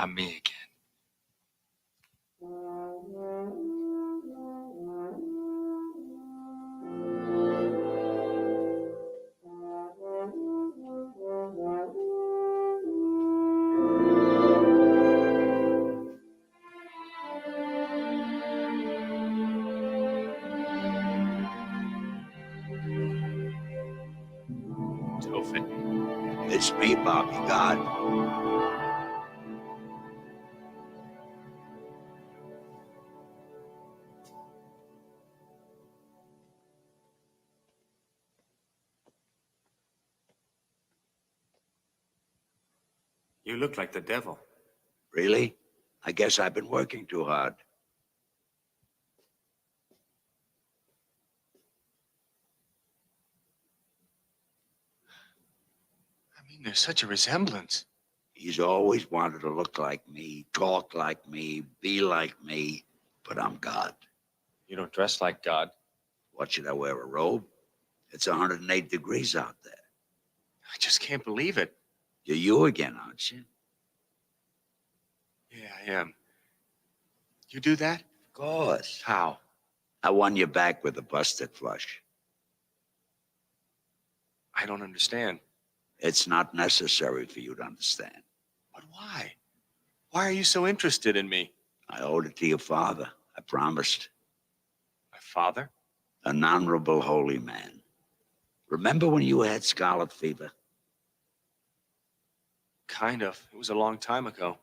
I'm me again.
It's me, Bobby God.
You look like the devil.
Really? I guess I've been working too hard.
I mean, there's such a resemblance.
He's always wanted to look like me, talk like me, be like me, but I'm God.
You don't dress like God.
What, should I wear a robe? It's 108 degrees out there.
I just can't believe it.
You're you again, aren't you?
Yeah, I am. You do that?
Of course.
How?
I won you back with a busted flush.
I don't understand.
It's not necessary for you to understand.
But why? Why are you so interested in me?
I owed it to your father. I promised.
My father?
An honorable, holy man. Remember when you had scarlet fever?
Kind of. It was a long time ago.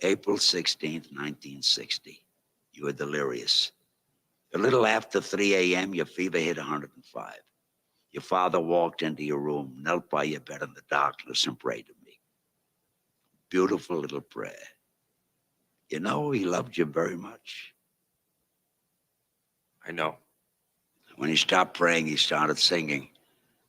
April 16th, 1960. You were delirious. A little after 3 a.m., your fever hit 105. Your father walked into your room, knelt by your bed in the darkness, and prayed to me. Beautiful little prayer. You know, he loved you very much.
I know.
When he stopped praying, he started singing.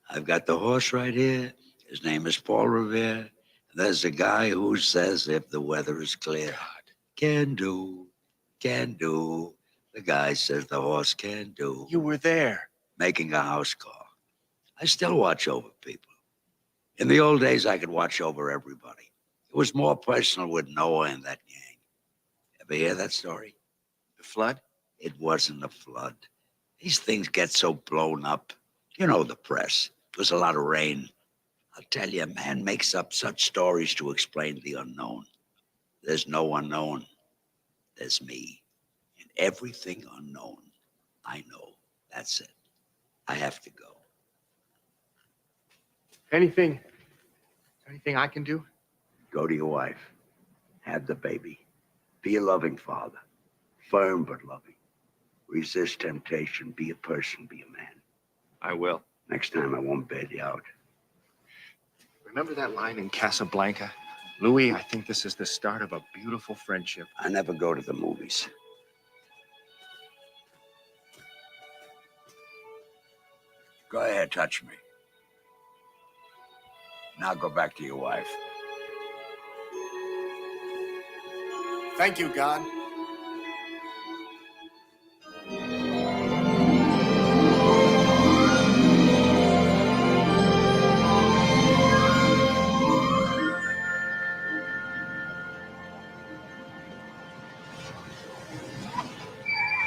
I've got the horse right here. His name is Paul Revere. There's a guy who says if the weather is clear,
God.
Can do, can do. The guy says the horse can do.
You were there.
Making a house call. I still watch over people. In the old days, I could watch over everybody. It was more personal with Noah and that gang. Ever hear that story?
The flood?
It wasn't a flood. These things get so blown up. You know the press. It was a lot of rain. I'll tell you, man makes up such stories to explain the unknown. There's no unknown. There's me. And everything unknown, I know. That's it. I have to go.
Anything I can do?
Go to your wife. Have the baby. Be a loving father. Firm but loving. Resist temptation. Be a person. Be a man.
I will.
Next time I won't bail you out.
Remember that line in Casablanca? Louis, I think this is the start of a beautiful friendship.
I never go to the movies. Go ahead, touch me. Now go back to your wife.
Thank you, God.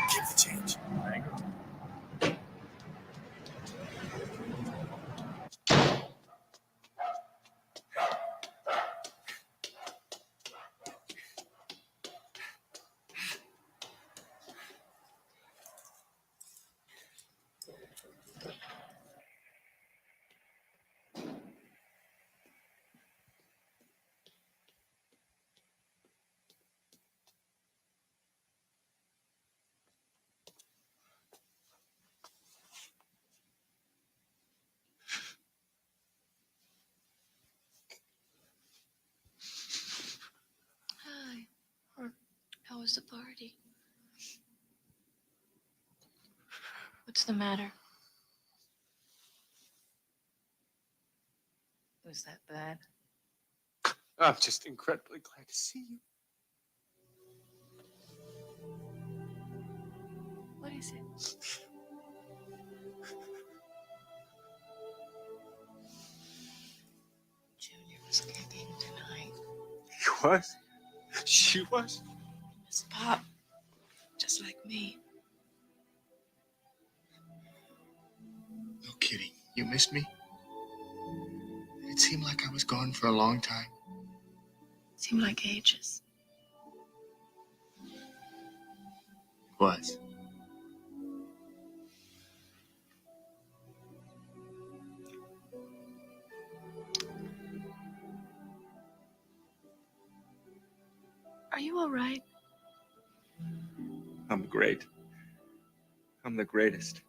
Keep the change. Thank you.
Hi. How was the party? What's the matter? Was that bad?
I'm just incredibly glad to see you.
What is it? Junior was kicking tonight.
He was?
She was?
It's Pop. Just like me.
No kidding. You missed me? It seemed like I was gone for a long time.
Seemed like ages.
It was.
Are you all right?
I'm great. I'm the greatest.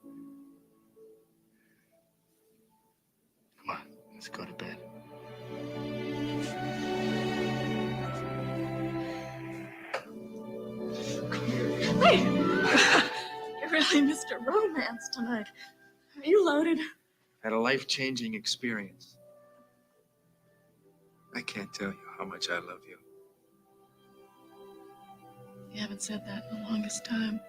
Come on, let's go to bed.
Hey! You're really Mr. Romance tonight. Are you loaded?
Had a life-changing experience. I can't tell you how much I love you.
You haven't said that in the longest time.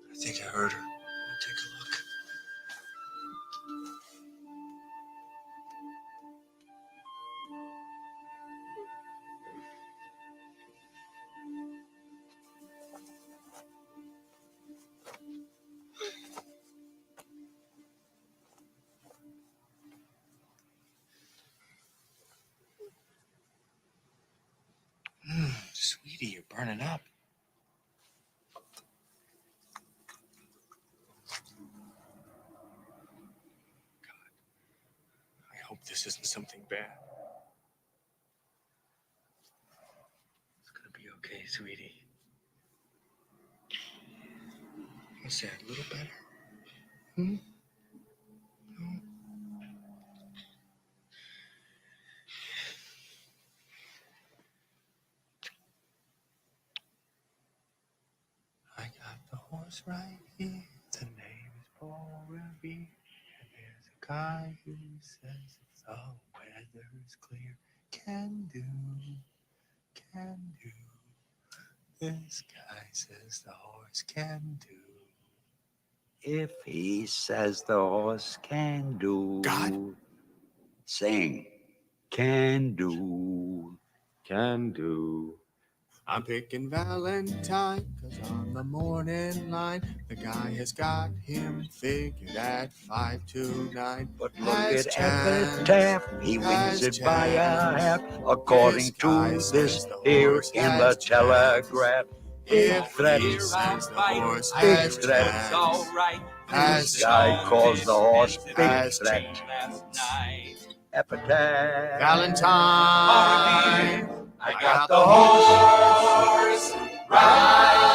I think I heard her. Take a look. Sweetie, you're burning up. I hope this isn't something bad. It's gonna be okay, sweetie. What's that, a little better? Hmm? No? I got the horse right here. The name is Paul Revere. And there's a guy who says if the weather's clear, can do. This guy says the horse can do.
If he says the horse can do.
God.
Sing. Can do.
Can do. I'm picking Valentine, 'cause on the morning line, the guy has got him figured at 5 to 9.
But look at Epitaph, he wins it by a half, according to this here in the Telegraph. Big threats, big threats. This guy calls the horse big threat. Epitaph.
Valentine, I got the horse right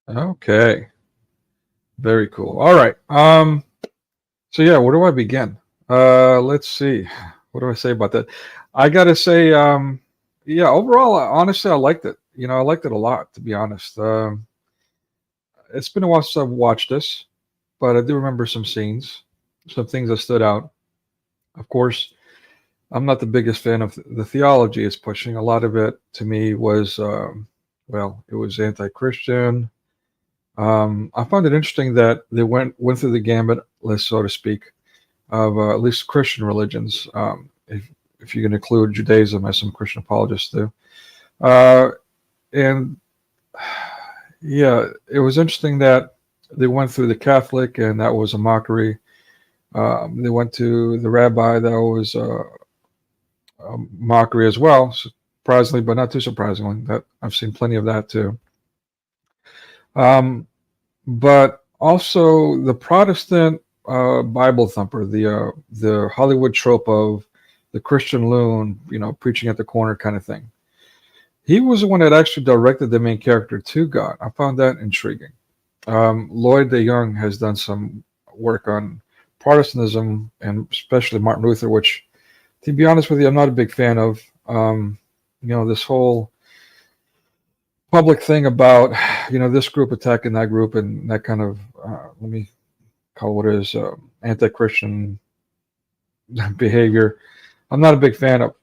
Okay. Very cool. All right. So yeah, where do I begin? Let's see. What do I say about that? I gotta say, yeah, overall, honestly, I liked it. I liked it a lot, to be honest. It's been a while since I've watched this, but I do remember some scenes, some things that stood out. Of course, I'm not the biggest fan of the theology it's pushing. A lot of it, to me, was, well, it was anti-Christian. I found it interesting that they went through the gambit, so to speak, of at least Christian religions, if you can include Judaism, as some Christian apologists do. And yeah, it was interesting that they went through the Catholic, and that was a mockery. They went to the rabbi, that was a mockery as well, surprisingly, but not too surprisingly. That I've seen plenty of that too. But also the Protestant Bible thumper, the Hollywood trope of the Christian loon, preaching at the corner kind of thing. He was the one that actually directed the main character to God. I found that intriguing. Lloyd de Young has done some work on Protestantism, and especially Martin Luther, which, to be honest with you, I'm not a big fan of. This whole public thing about this group attacking that group, and that kind of let me call it what it is, anti-Christian behavior. I'm not a big fan of.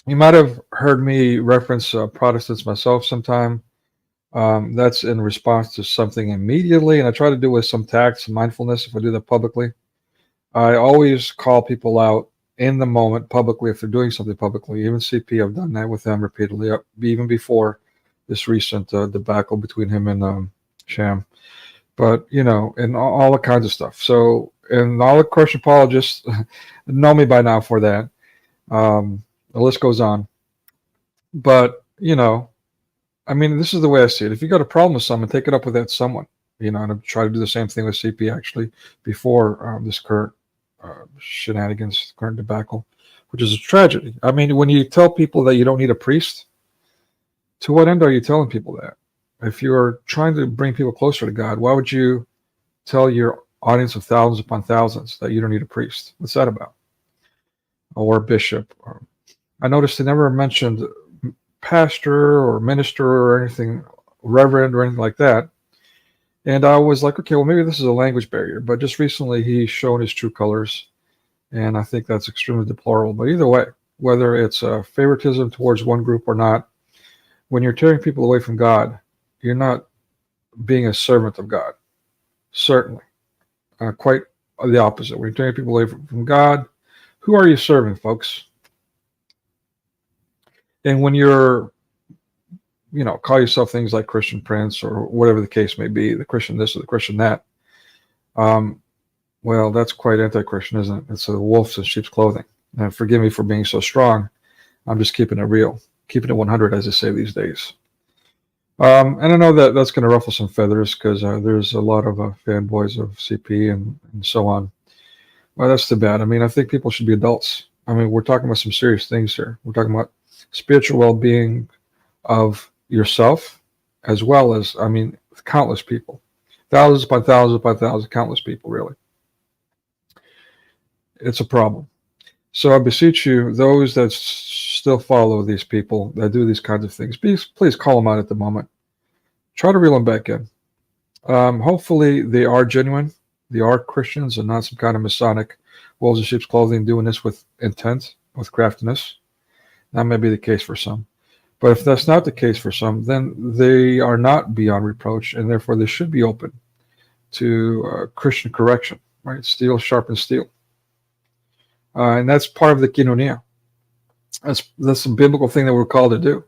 You might have heard me reference Protestants myself sometime. That's in response to something immediately, and I try to do it with some tact, some mindfulness if I do that publicly. I always call people out in the moment publicly if they're doing something publicly. Even CP, I've done that with them repeatedly, even before this recent debacle between him and Sham. But, and all the kinds of stuff. So, and all the Christian apologists know me by now for that. The list goes on. But, this is the way I see it. If you got a problem with someone, take it up with that someone. And I try to do the same thing with CP, actually, before this current shenanigans, current debacle, which is a tragedy. I mean, when you tell people that you don't need a priest, to what end are you telling people that? If you're trying to bring people closer to God, why would you tell your audience of thousands upon thousands that you don't need a priest? What's that about? Or a bishop? I noticed they never mentioned pastor or minister or anything, reverend or anything like that. And I was like, okay, well, maybe this is a language barrier. But just recently, he's shown his true colors, and I think that's extremely deplorable. But either way, whether it's favoritism towards one group or not, when you're tearing people away from God, you're not being a servant of God. Certainly. Quite the opposite. When you're tearing people away from God, who are you serving, folks? And when you're, call yourself things like Christian Prince or whatever the case may be, the Christian this or the Christian that, well, that's quite anti-Christian, isn't it? It's a wolf in sheep's clothing. And forgive me for being so strong. I'm just keeping it real. Keeping it 100, as they say these days. And I know that that's going to ruffle some feathers because there's a lot of fanboys of CP and so on. Well, that's too bad. I mean, I think people should be adults. I mean, we're talking about some serious things here. We're talking about spiritual well-being of yourself, as well as, countless people. Thousands upon thousands, countless people, really. It's a problem. So I beseech you, those that still follow these people that do these kinds of things, please call them out at the moment. Try to reel them back in. Hopefully they are genuine. They are Christians and not some kind of Masonic wolves in sheep's clothing doing this with intent, with craftiness. That may be the case for some. But if that's not the case for some, then they are not beyond reproach, and therefore they should be open to Christian correction, right? Steel sharpens steel. And that's part of the kinunia. That's a biblical thing that we're called to do. If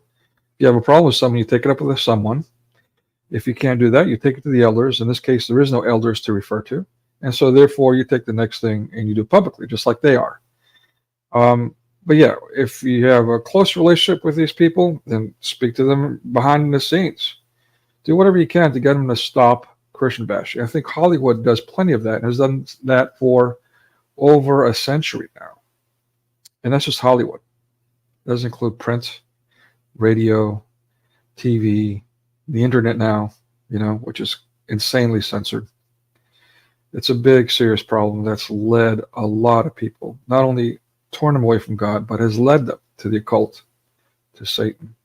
you have a problem with someone, you take it up with someone. If you can't do that, you take it to the elders. In this case, there is no elders to refer to. And so therefore, you take the next thing and you do it publicly, just like they are. But yeah, if you have a close relationship with these people, then speak to them behind the scenes. Do whatever you can to get them to stop Christian bashing. I think Hollywood does plenty of that and has done that for over a century now. And that's just Hollywood. It doesn't include print, radio, TV, the internet now, which is insanely censored. It's a big, serious problem that's led a lot of people, not only torn them away from God, but has led them to the occult, to Satan.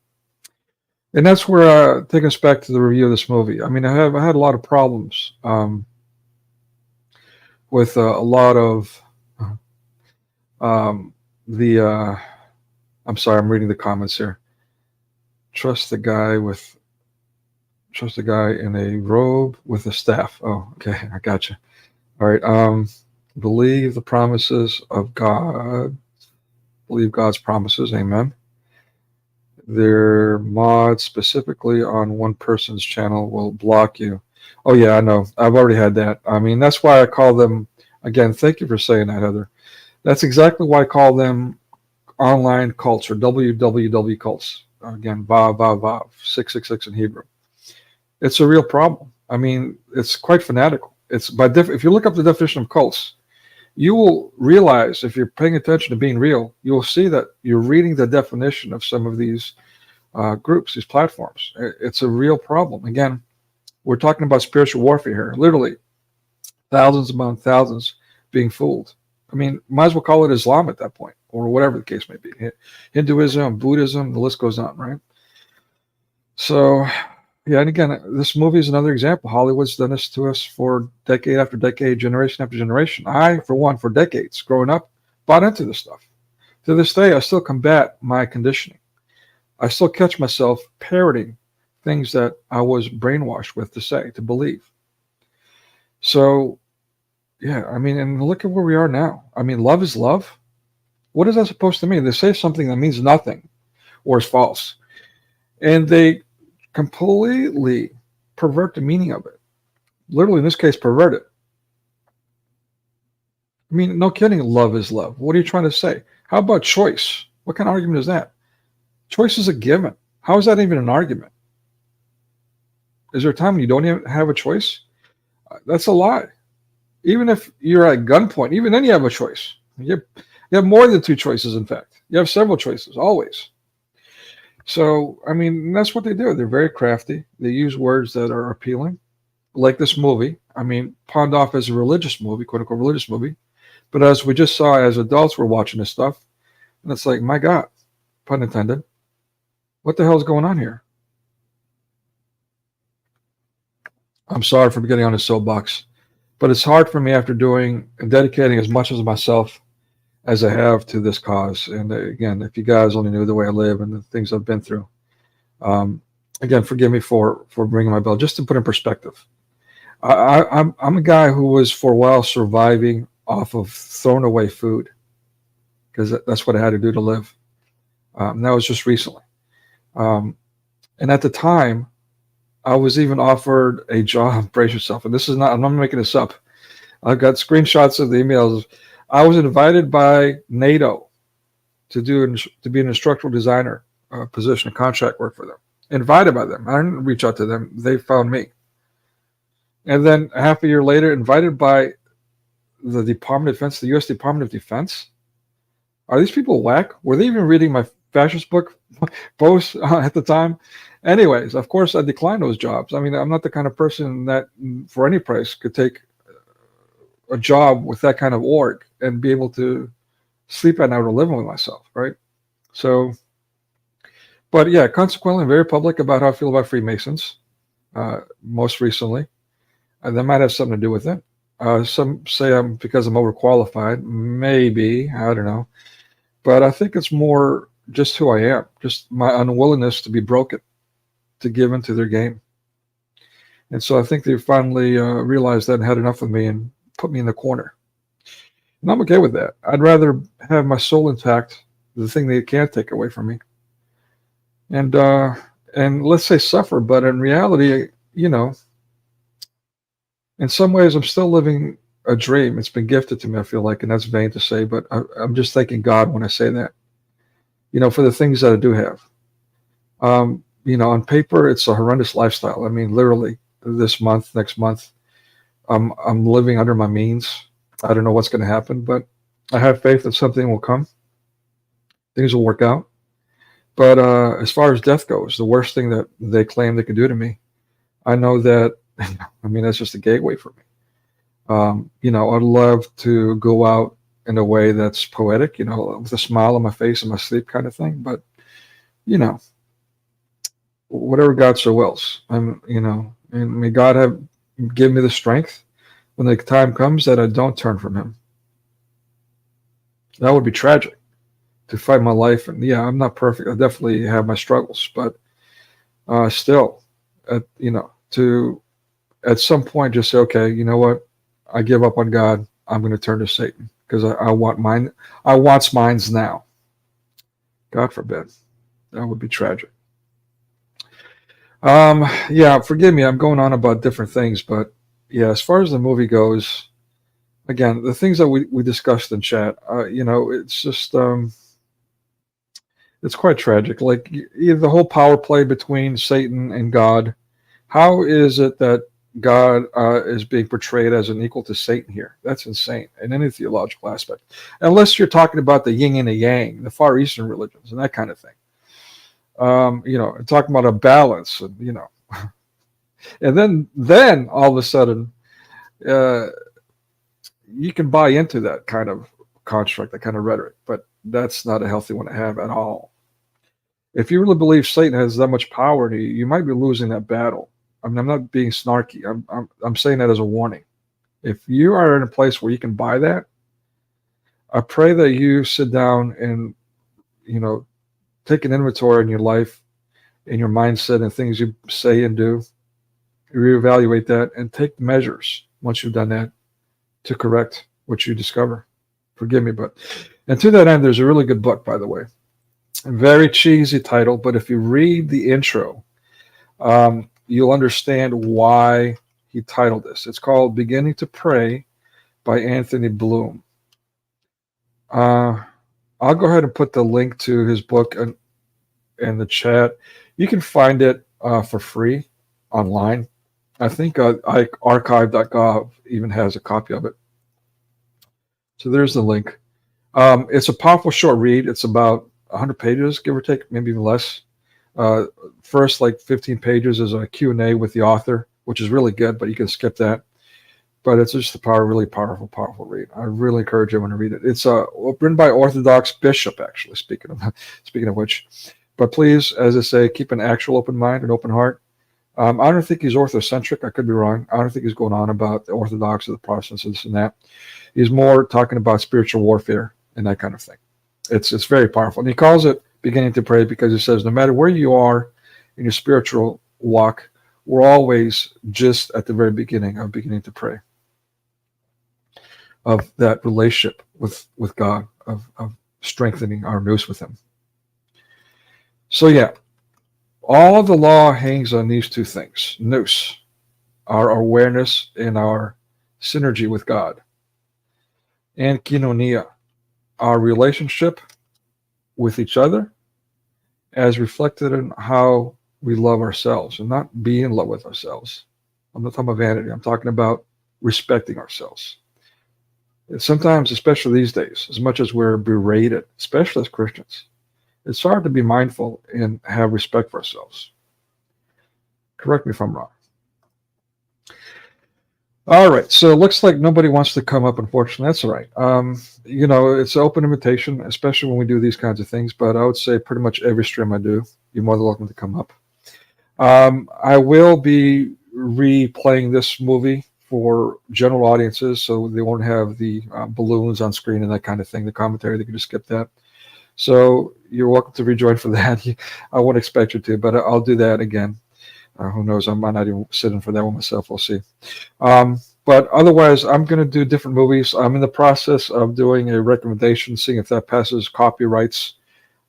And that's where, taking us back to the review of this movie. I mean, I had a lot of problems with a lot of I'm sorry, I'm reading the comments here. Trust the guy in a robe with a staff. Oh, okay, I gotcha. All right. Believe the promises of God. Believe God's promises. Amen. Their mod specifically on one person's channel will block you. Oh yeah, I know. I've already had that. I mean, that's why I call them, again, thank you for saying that, Heather. That's exactly why I call them online cults or www cults. Again, Vav, Vav, Vav, 666 in Hebrew. It's a real problem. I mean, it's quite fanatical. It's if you look up the definition of cults, you will realize, if you're paying attention to being real, you will see that you're reading the definition of some of these groups, these platforms. It's a real problem. Again, we're talking about spiritual warfare here. Literally, thousands upon thousands being fooled. I mean, might as well call it Islam at that point, or whatever the case may be. Hinduism, Buddhism, the list goes on, right? So, yeah, and again, this movie is another example. Hollywood's done this to us for decade after decade, generation after generation. I, for one, for decades, growing up, bought into this stuff. To this day, I still combat my conditioning. I still catch myself parroting things that I was brainwashed with to say, to believe. So, yeah, I mean, and look at where we are now. I mean, love is love. What is that supposed to mean? They say something that means nothing or is false. And they completely pervert the meaning of it. Literally, in this case, pervert it. I mean, no kidding, love is love. What are you trying to say? How about choice? What kind of argument is that? Choice is a given. How is that even an argument? Is there a time when you don't even have a choice? That's a lie. Even if you're at gunpoint, even then you have a choice. You have more than two choices, in fact. You have several choices, always. So, I mean, that's what they do. They're very crafty. They use words that are appealing, like this movie. I mean, pawned off as a religious movie, quote-unquote religious movie. But as we just saw, as adults, we're watching this stuff. And it's like, my God, pun intended, what the hell is going on here? I'm sorry for getting on a soapbox. But it's hard for me after doing and dedicating as much of myself as I have to this cause. And again, if you guys only knew the way I live and the things I've been through, again, forgive me for bringing my bell, just to put in perspective. I'm a guy who was for a while surviving off of thrown away food, because that's what I had to do to live. That was just recently. And at the time, I was even offered a job, brace yourself, and this is not, I'm not making this up. I've got screenshots of the emails. I was invited by NATO to be an instructional designer position, a contract work for them. Invited by them. I didn't reach out to them. They found me. And then half a year later, invited by the Department of Defense, the U.S. Department of Defense. Are these people whack? Were they even reading my fascist book posts at the time? Anyways, of course, I declined those jobs. I mean, I'm not the kind of person that for any price could take a job with that kind of org and be able to sleep at night or live with myself, right? So, but yeah, consequently, I'm very public about how I feel about Freemasons, most recently. And that might have something to do with it. Some say because I'm overqualified. Maybe, I don't know. But I think it's more just who I am, just my unwillingness to be broken, to give into their game. And so I think they finally realized that and had enough of me and put me in the corner. And I'm okay with that. I'd rather have my soul intact, the thing they can't take away from me. And let's say suffer, but in reality, you know, in some ways I'm still living a dream. It's been gifted to me, I feel like, and that's vain to say, but I'm just thanking God when I say that, you know, for the things that I do have. You know, on paper, it's a horrendous lifestyle. I mean, literally, this month, next month. I'm living under my means. I don't know what's going to happen, but I have faith that something will come. Things will work out. But as far as death goes, the worst thing that they claim they could do to me, I know that, I mean, that's just a gateway for me. You know, I'd love to go out in a way that's poetic, you know, with a smile on my face in my sleep kind of thing. But, you know, whatever God so wills, you know, and may God give me the strength when the time comes that I don't turn from him. That would be tragic to fight my life. And yeah, I'm not perfect. I definitely have my struggles, but still, you know, to at some point just say, okay, you know what? I give up on God. I'm going to turn to Satan because I want mine. I want mines now. God forbid. That would be tragic. Yeah, forgive me. I'm going on about different things, but yeah, as far as the movie goes, again, the things that we discussed in chat, you know, it's just, it's quite tragic. Like the whole power play between Satan and God. How is it that God is being portrayed as an equal to Satan here? That's insane in any theological aspect. Unless you're talking about the yin and the yang, the Far Eastern religions and that kind of thing. You know, talking about a balance, and you know, and then all of a sudden, you can buy into that kind of construct, that kind of rhetoric, but that's not a healthy one to have at all. If you really believe Satan has that much power to you, you might be losing that battle. I mean, I'm not being snarky. I'm saying that as a warning. If you are in a place where you can buy that, I pray that you sit down and, you know, take an inventory in your life, in your mindset, and things you say and do. Reevaluate that and take measures once you've done that to correct what you discover. Forgive me, but and to that end, there's a really good book, by the way. A very cheesy title, but if you read the intro, you'll understand why he titled this. It's called Beginning to Pray by Anthony Bloom. I'll go ahead and put the link to his book in the chat. You can find it for free online. I think archive.gov even has a copy of it. So there's the link. It's a powerful short read. It's about 100 pages, give or take, maybe even less. First, like 15 pages is a Q&A with the author, which is really good, but you can skip that. But it's just a really powerful read. I really encourage everyone to read it. It's written by Orthodox bishop, actually, speaking of which. But please, as I say, keep an actual open mind, an open heart. I don't think he's orthocentric. I could be wrong. I don't think he's going on about the Orthodox or the Protestants and this and that. He's more talking about spiritual warfare and that kind of thing. It's very powerful. And he calls it Beginning to Pray because he says no matter where you are in your spiritual walk, we're always just at the very beginning of beginning to pray. Of that relationship with God, of strengthening our noose with him. So yeah, all the law hangs on these two things. Noose, our awareness and our synergy with God. And koinonia, our relationship with each other as reflected in how we love ourselves and not be in love with ourselves. I'm not talking about vanity. I'm talking about respecting ourselves. Sometimes, especially these days, as much as we're berated, especially as Christians, it's hard to be mindful and have respect for ourselves. Correct me if I'm wrong. All right, so it looks like nobody wants to come up, unfortunately. That's all right. You know, it's an open invitation, especially when we do these kinds of things, but I would say pretty much every stream I do, you're more than welcome to come up. I will be replaying this movie for general audiences, so they won't have the balloons on screen and that kind of thing, the commentary, they can just skip that. So you're welcome to rejoin for that. I won't expect you to, but I'll do that again. Who knows, I might not even sit in for that one myself, we'll see. But otherwise, I'm going to do different movies. I'm in the process of doing a recommendation, seeing if that passes copyrights.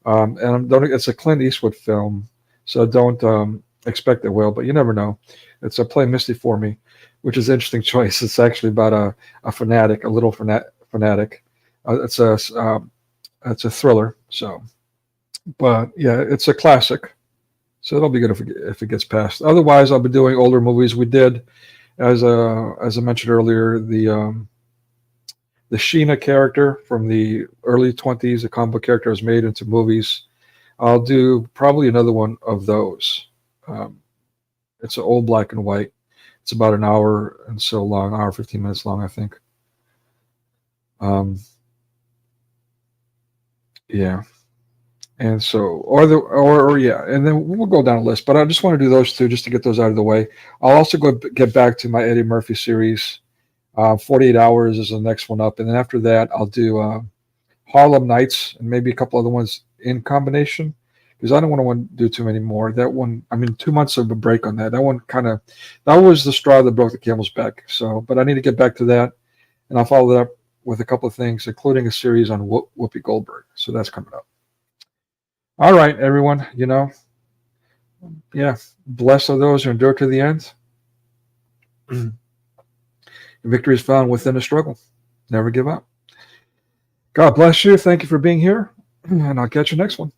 And it's a Clint Eastwood film, so don't expect it will, but you never know. It's a Play Misty for Me, which is an interesting choice. It's actually about a fanatic, a little fanatic. It's a thriller. So, but yeah, it's a classic. So it'll be good if it gets passed. Otherwise, I'll be doing older movies. We did, as I mentioned earlier, the Sheena character from the early 20s, the comic book character was made into movies. I'll do probably another one of those. It's an old black and white. It's about an hour and so long, hour 15 minutes long, I think. Yeah. And so, or yeah, and then we'll go down a list. But I just want to do those two just to get those out of the way. I'll also get back to my Eddie Murphy series. 48 Hours is the next one up, and then after that, I'll do Harlem Nights and maybe a couple other ones in combination because I don't want to do too many more. That one, I mean, 2 months of a break on that. That one that was the straw that broke the camel's back. So, but I need to get back to that, and I'll follow that up with a couple of things, including a series on Whoopi Goldberg. So that's coming up. All right, everyone, yeah, blessed are those who endure to the end. Victory is found within the struggle. Never give up. God bless you. Thank you for being here, and I'll catch you next one.